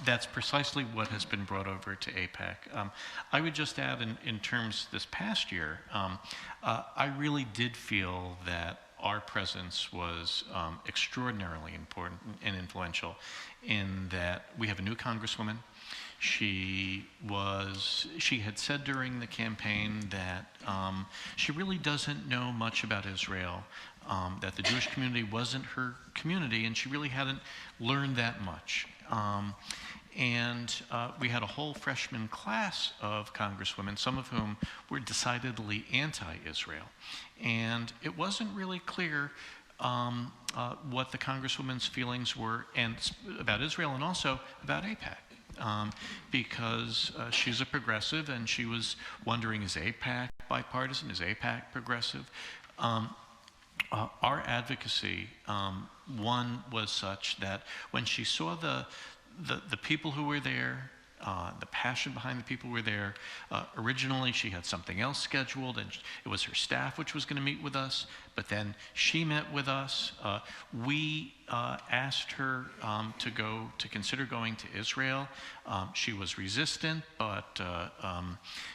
that's precisely what has been brought over to AIPAC. I would just add in terms this past year, I really did feel that our presence was extraordinarily important and influential in that we have a new congresswoman. She had said during the campaign that she really doesn't know much about Israel, that the Jewish community wasn't her community, and she really hadn't learned that much. And we had a whole freshman class of congresswomen, some of whom were decidedly anti-Israel. And it wasn't really clear what the congresswoman's feelings were about Israel and also about AIPAC. Because she's a progressive, and she was wondering, is AIPAC bipartisan? Is AIPAC progressive? Our advocacy, one, was such that when she saw the people who were there, the passion behind the people who were there. Originally, she had something else scheduled, and it was her staff which was going to meet with us, but then she met with us. We asked her to consider going to Israel. She was resistant, but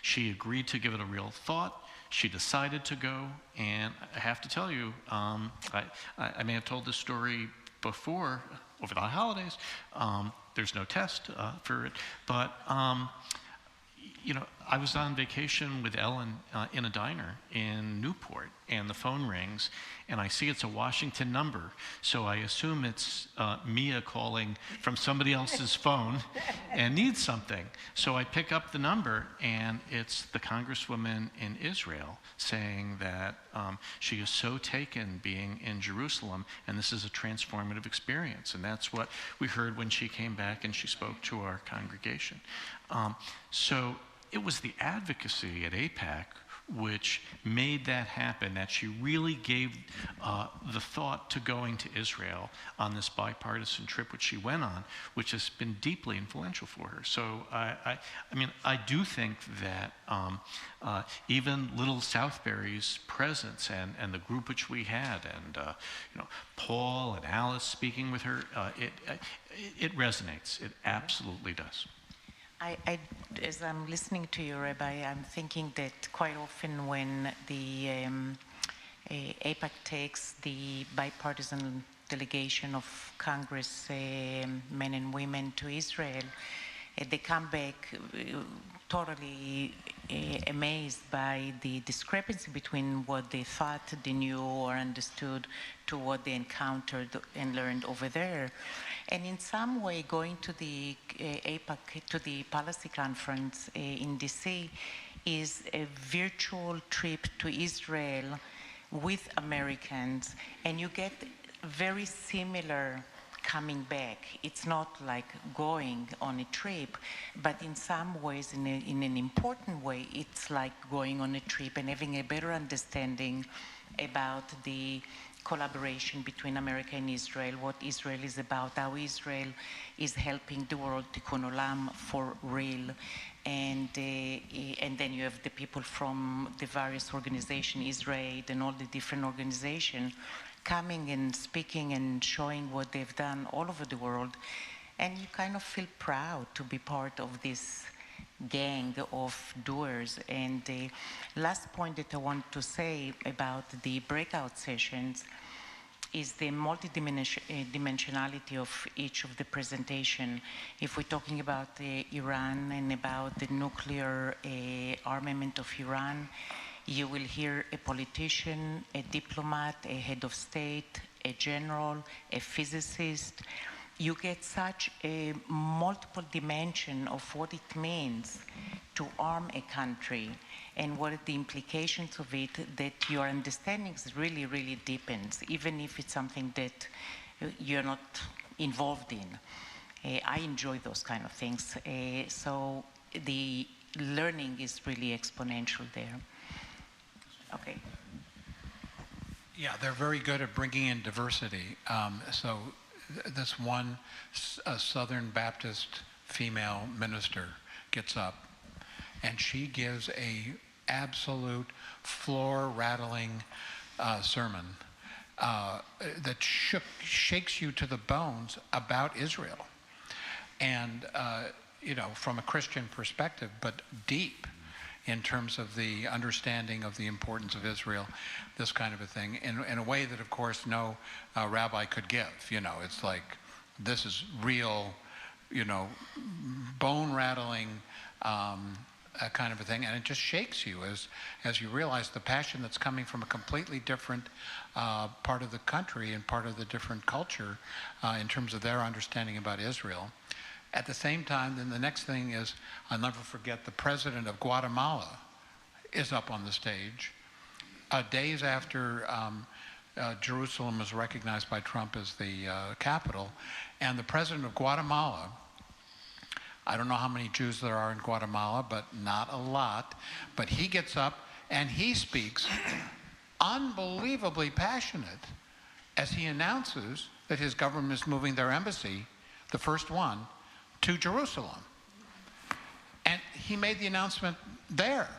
she agreed to give it a real thought. She decided to go, and I have to tell you, I may have told this story before, over the holidays. There's no test for it, but you know, I was on vacation with Ellen in a diner in Newport, and the phone rings, and I see it's a Washington number, so I assume it's Mia calling from somebody else's phone and needs something. So I pick up the number, and it's the Congresswoman in Israel saying that she is so taken being in Jerusalem, and this is a transformative experience. And that's what we heard when she came back and she spoke to our congregation. So it was the advocacy at AIPAC which made that happen, that she really gave the thought to going to Israel on this bipartisan trip which she went on, which has been deeply influential for her. So I mean, I do think that even little Southbury's presence and the group which we had, and you know, Paul and Alice speaking with her, it resonates. It absolutely does. As I'm listening to you, Rabbi, I'm thinking that quite often when the AIPAC takes the bipartisan delegation of Congress men and women to Israel, they come back totally amazed by the discrepancy between what they thought they knew or understood to what they encountered and learned over there. And in some way, going to the AIPAC, to the policy conference in DC, is a virtual trip to Israel with Americans, and you get very similar coming back. It's not like going on a trip, but in some ways, in an important way, it's like going on a trip and having a better understanding about the collaboration between America and Israel, what Israel is about, how Israel is helping the world, tikkun olam, for real. And then you have the people from the various organizations, Israel and all the different organizations, coming and speaking and showing what they've done all over the world. And you kind of feel proud to be part of this gang of doers. And the last point that I want to say about the breakout sessions is the multidimensionality of each of the presentation. If we're talking about Iran and about the nuclear armament of Iran, You will hear a politician, a diplomat, a head of state, a general, a physicist. You get such a multiple dimension of what it means to arm a country and what are the implications of it, that your understanding really, really deepens, even if it's something that you're not involved in. I enjoy those kind of things. So the learning is really exponential there. Okay. Yeah, they're very good at bringing in diversity. This one Southern Baptist female minister gets up, and she gives a absolute floor-rattling sermon that shakes you to the bones about Israel. And, you know, from a Christian perspective, but deep in terms of the understanding of the importance of Israel, this kind of a thing, in a way that, of course, no rabbi could give. You know, it's like, this is real, you know, bone-rattling kind of a thing, and it just shakes you as you realize the passion that's coming from a completely different part of the country and part of the different culture in terms of their understanding about Israel. At the same time, then the next thing is, I'll never forget, the president of Guatemala is up on the stage days after Jerusalem was recognized by Trump as the capital, and the president of Guatemala, I don't know how many Jews there are in Guatemala, but not a lot, but he gets up and he speaks unbelievably passionate as he announces that his government is moving their embassy, the first one, to Jerusalem. And he made the announcement there.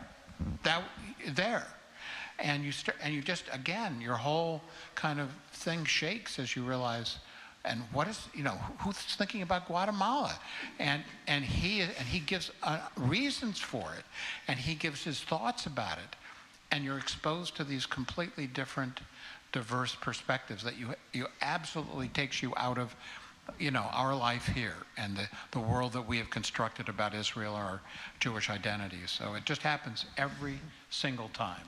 And you just, again, your whole kind of thing shakes as you realize, and what is, you know, who's thinking about Guatemala? And he gives reasons for it, and he gives his thoughts about it. And you're exposed to these completely different, diverse perspectives that you absolutely takes you out of, you know, our life here and the world that we have constructed about Israel, our Jewish identity. So it just happens every single time.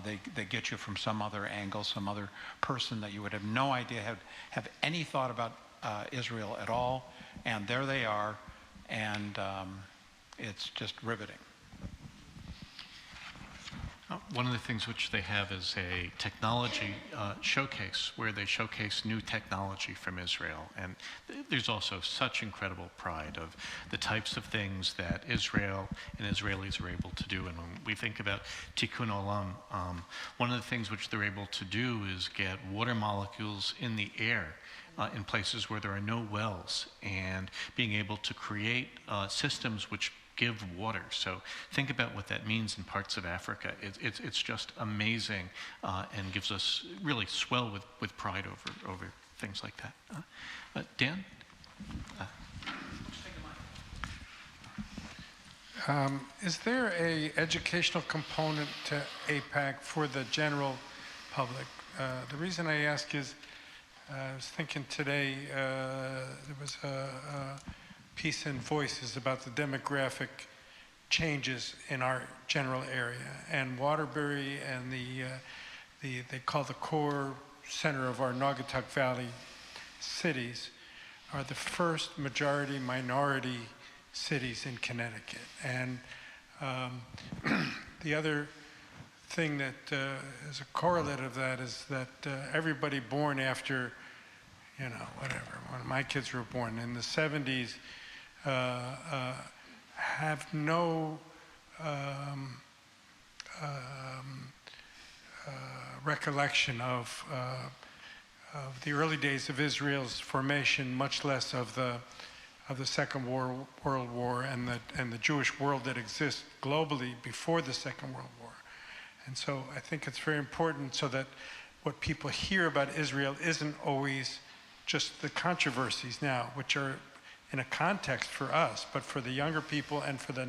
They get you from some other angle, some other person that you would have no idea have any thought about Israel at all, and there they are, and it's just riveting. One of the things which they have is a technology showcase where they showcase new technology from Israel. And there's also such incredible pride of the types of things that Israel and Israelis are able to do. And when we think about Tikkun Olam, one of the things which they're able to do is get water molecules in the air in places where there are no wells, and being able to create systems which give water. So think about what that means in parts of Africa. It's just amazing, and gives us really swell with pride over things like that. Dan? Is there a educational component to AIPAC for the general public? The reason I ask is, I was thinking today, there was a piece in Voices about the demographic changes in our general area, and Waterbury and they call the core center of our Naugatuck Valley cities are the first majority minority cities in Connecticut. And the other thing that is a correlate of that is that everybody born after, you know, whatever, when my kids were born in the 70s, have no recollection of the early days of Israel's formation, much less of the Second World War and the Jewish world that exists globally before the Second World War. And so I think it's very important so that what people hear about Israel isn't always just the controversies now, which are in a context for us, but for the younger people and for the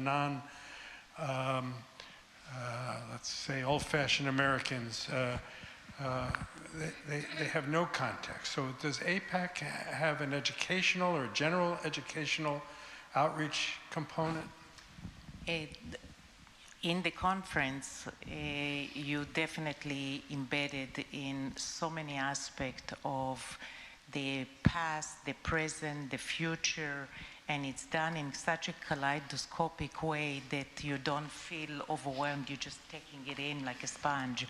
let's say, old-fashioned Americans, they have no context. So does AIPAC have an educational or general educational outreach component? in the conference, you definitely embedded in so many aspects of the past, the present, the future, and it's done in such a kaleidoscopic way that you don't feel overwhelmed, you're just taking it in like a sponge.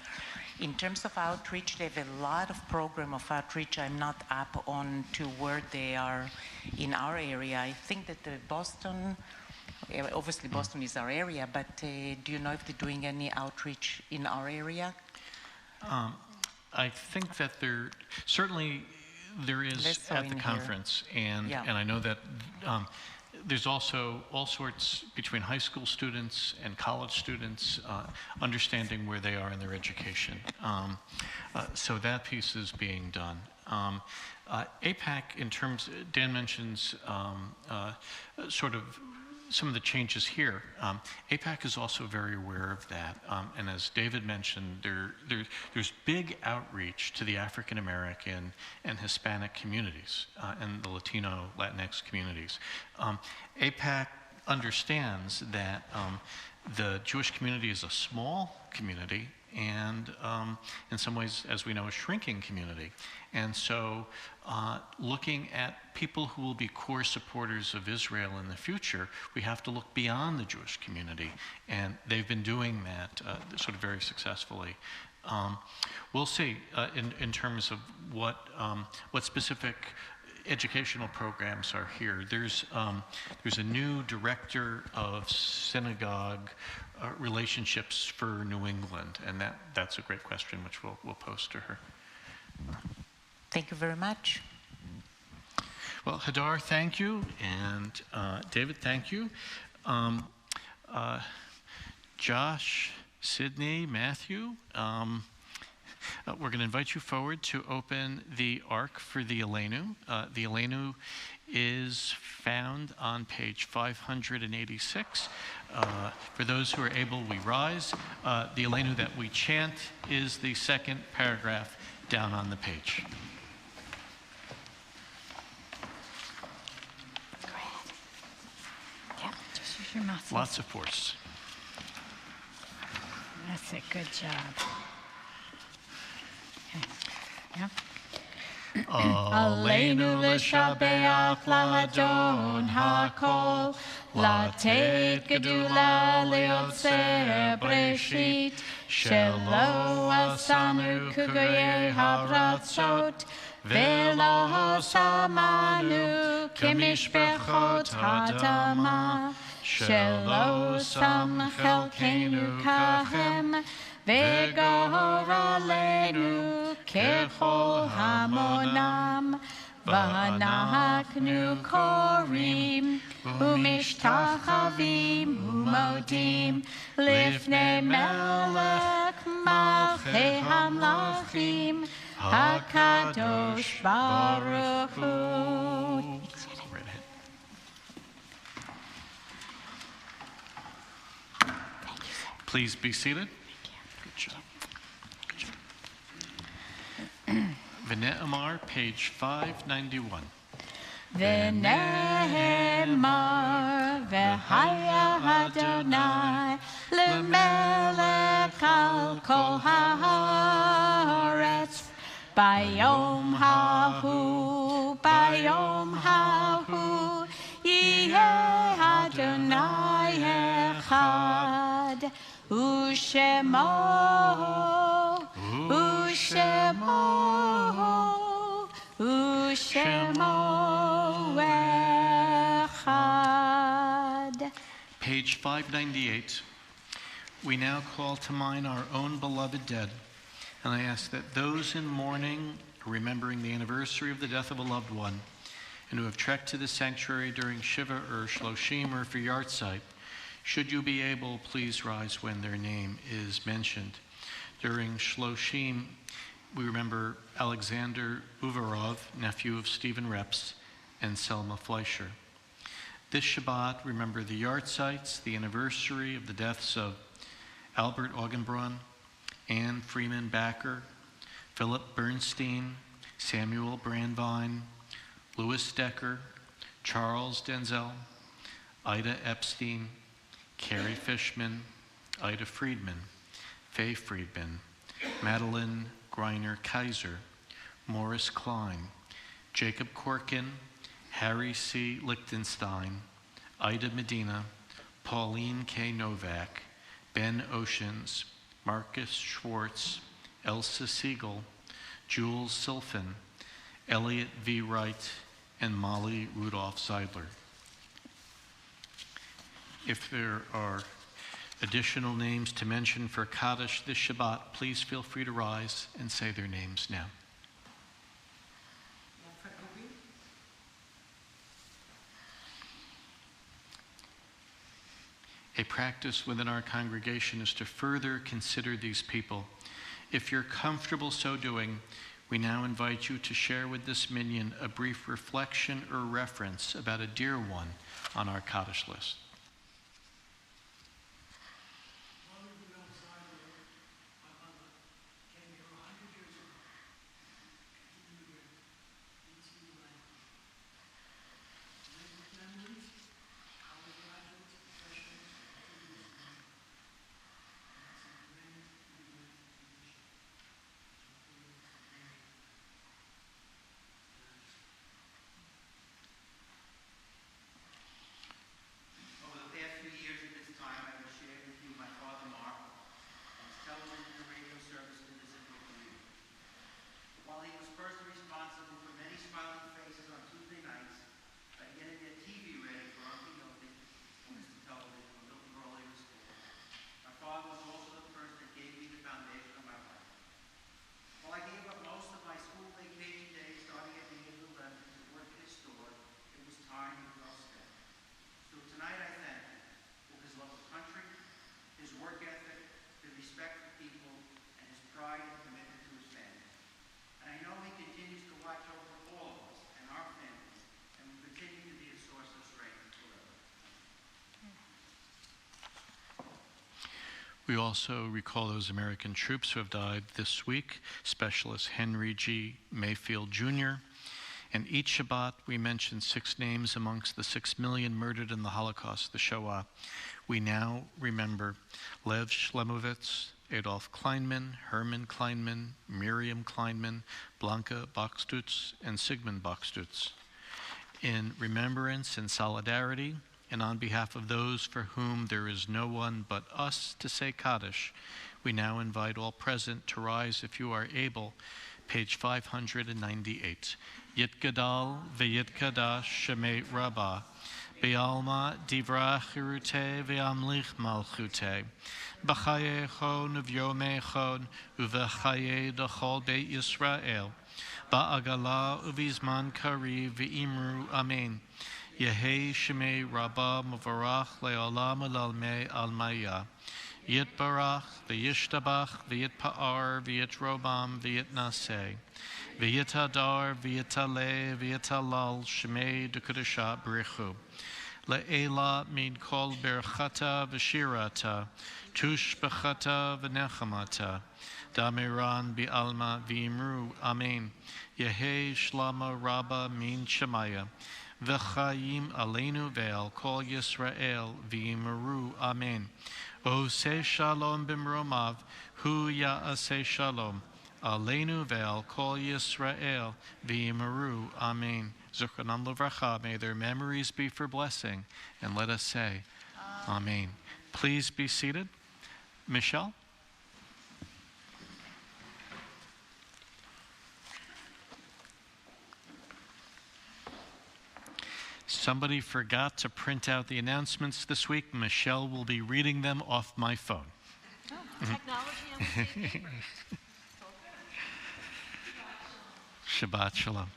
In terms of outreach, they have a lot of program of outreach. I'm not up on to where they are in our area. I think that the Boston, obviously Boston is our area, but do you know if they're doing any outreach in our area? I think that there is at the conference, and I know that there's also all sorts between high school students and college students understanding where they are in their education. So that piece is being done. APAC, in terms, Dan mentions sort of some of the changes here. APAC is also very aware of that. And as David mentioned, there's big outreach to the African American and Hispanic communities and the Latino, Latinx communities. APAC understands that the Jewish community is a small community and in some ways, as we know, a shrinking community. And so looking at people who will be core supporters of Israel in the future, we have to look beyond the Jewish community. And they've been doing that sort of very successfully. We'll see in terms of what specific educational programs are here. There's a new director of synagogue relationships for New England, and that's a great question, which we'll pose to her. Thank you very much. Well, Hadar, thank you, and David, thank you. Josh, Sydney, Matthew, we're going to invite you forward to open the Ark for the Elenu. The Elenu is found on page 586. For those who are able, we rise. The Elenu that we chant is the second paragraph down on the page. Go ahead. Yeah, just use your muscles. Lots of force. That's it. Good job. Okay. Yep. Aleinu l'shabeach lahadon hakol, latet gedula leotzer breshit, shelo asanu kugoye havratzot, velo hosamanu kemishpechot hadama, shelo sam chelkenu kachem, וגהור עלינו ככל המונם, ואנחנו קוראים ומשתחווים ומודים לפני מלך מלכי המלכים, הקדוש ברוך הוא. Please be seated. V'ne'emar, page 591. ונאמר והיה אדוני למלך על כל הארץ ביום ההוא יהיה אדוני אחד ושמו echad. Page 598. We now call to mind our own beloved dead, and I ask that those in mourning, remembering the anniversary of the death of a loved one, and who have trekked to the sanctuary during Shiva or Shloshim or for Yartzeit, should you be able, please rise when their name is mentioned. During Shloshim, we remember Alexander Uvarov, nephew of Stephen Reps, and Selma Fleischer. This Shabbat, remember the Yartzeits, the anniversary of the deaths of Albert Augenbrunn, Anne Freeman Backer, Philip Bernstein, Samuel Brandvine, Louis Decker, Charles Denzel, Ida Epstein, Carrie Fishman, Ida Friedman, Faye Friedman, Madeline Greiner Kaiser, Morris Klein, Jacob Corkin, Harry C. Lichtenstein, Ida Medina, Pauline K. Novak, Ben Oceans, Marcus Schwartz, Elsa Siegel, Jules Silfen, Elliot V. Wright, and Molly Rudolph Seidler. If there are additional names to mention for Kaddish this Shabbat, please feel free to rise and say their names now. A practice within our congregation is to further consider these people. If you're comfortable so doing, we now invite you to share with this minyan a brief reflection or reference about a dear one on our Kaddish list. We also recall those American troops who have died this week, Specialist Henry G. Mayfield Jr. And each Shabbat, we mention 6 names amongst the 6 million murdered in the Holocaust, the Shoah. We now remember Lev Shlemovitz, Adolf Kleinman, Hermann Kleinman, Miriam Kleinman, Blanca Bachstutz, and Sigmund Bachstutz. In remembrance and solidarity, and on behalf of those for whom there is no one but us to say Kaddish, we now invite all present to rise if you are able. Page 598. Yitgadal v'yitkadash shemei rabbah, be'alma divra chirute ve'amlich malchute, b'chayecho nevyomecho uvechaye dachol beit Yisrael, ba'agala uvizman kari ve'imru amen. Yehei Shemei Rabbah Muvarach Le'olam Elalmei Almaya. Yitbarach V'yishtabach V'yitpa'ar V'yitrobam V'yitnaseh. V'yitadar V'yitaleh V'yitalal Shemei Dekudesha B'richu. Le'ela Min Kol Berchata V'shirata. Tush B'chata V'nechamata. Damiran Bi'alma V'imru Amen. Yehei Shlama Rabbah Min Shemaya. V'chaim aleinu ve'al kol Yisrael v'imaru amen. Oseh shalom b'mromav hu ya'aseh shalom aleinu ve'al kol Yisrael v'imaru amen. Zechronam livracha, may their memories be for blessing, and let us say amen. Please be seated. Michelle? Somebody forgot to print out the announcements this week. Michelle will be reading them off my phone. Oh, technology on the same. Shabbat Shalom.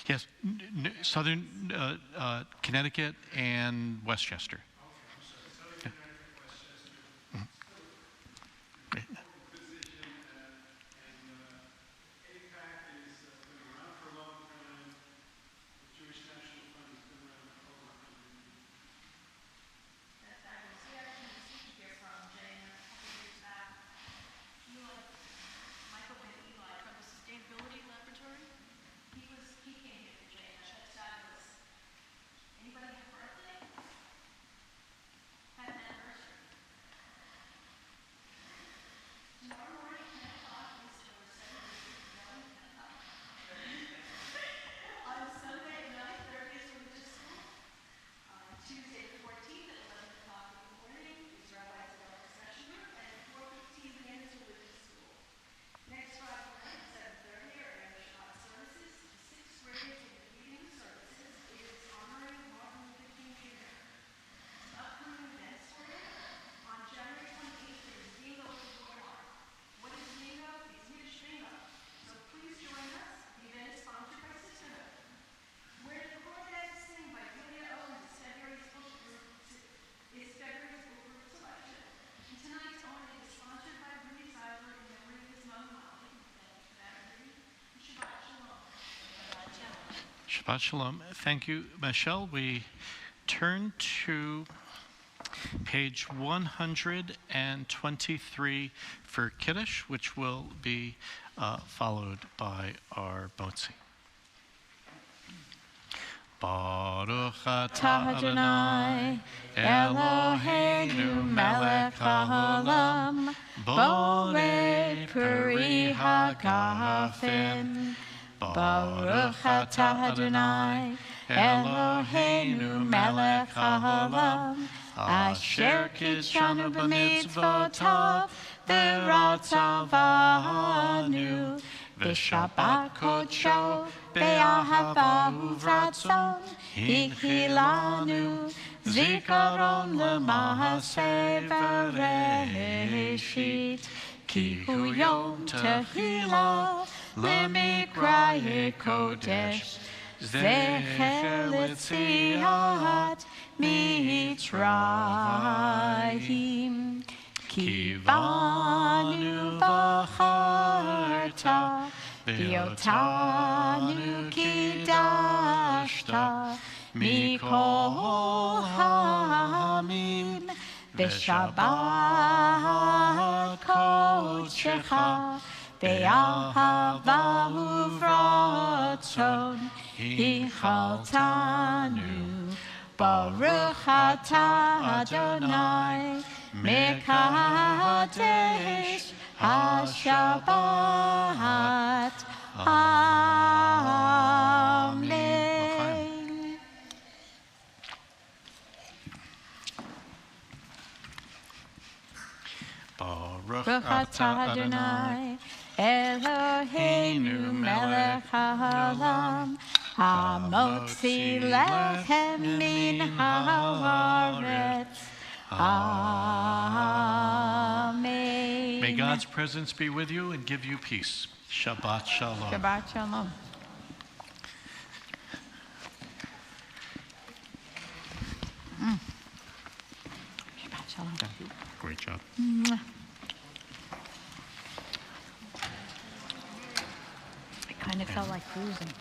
Yes, Southern Connecticut and Westchester. Yeah. Shabbat Shalom. Thank you, Michelle. We turn to page 123 for Kiddush, which will be followed by our Motzi. Baruch atah Adonai, Eloheinu melech haolam, borei peri hagafim. Baruch atah Adonai, Eloheinu melech haolam, asher kidshanu b'mitzvotav, v'ratzavanu, v'shabbat kodsho, be'ahava uvratzon, hichilanu, zikaron lema'aseh v'reshit, ki hu yom tehillah, lemikraye kodesh, zecher letziat Mitzrayim. Ki banu bacharta, v'otanu kidashta, mikol ha'amim, v'shabbat kodshecha, ve'ahava uvratzon, hichaltanu. Baruch atah Adonai, mekadesh hashabbat. Amen. Baruch atah Adonai, Eloheinu melech haolam, hamotzi lechem min haaretz. Amen. May God's presence be with you and give you peace. Shabbat Shalom. Shabbat Shalom. Shabbat Shalom. Great job. I kind of felt like cruising.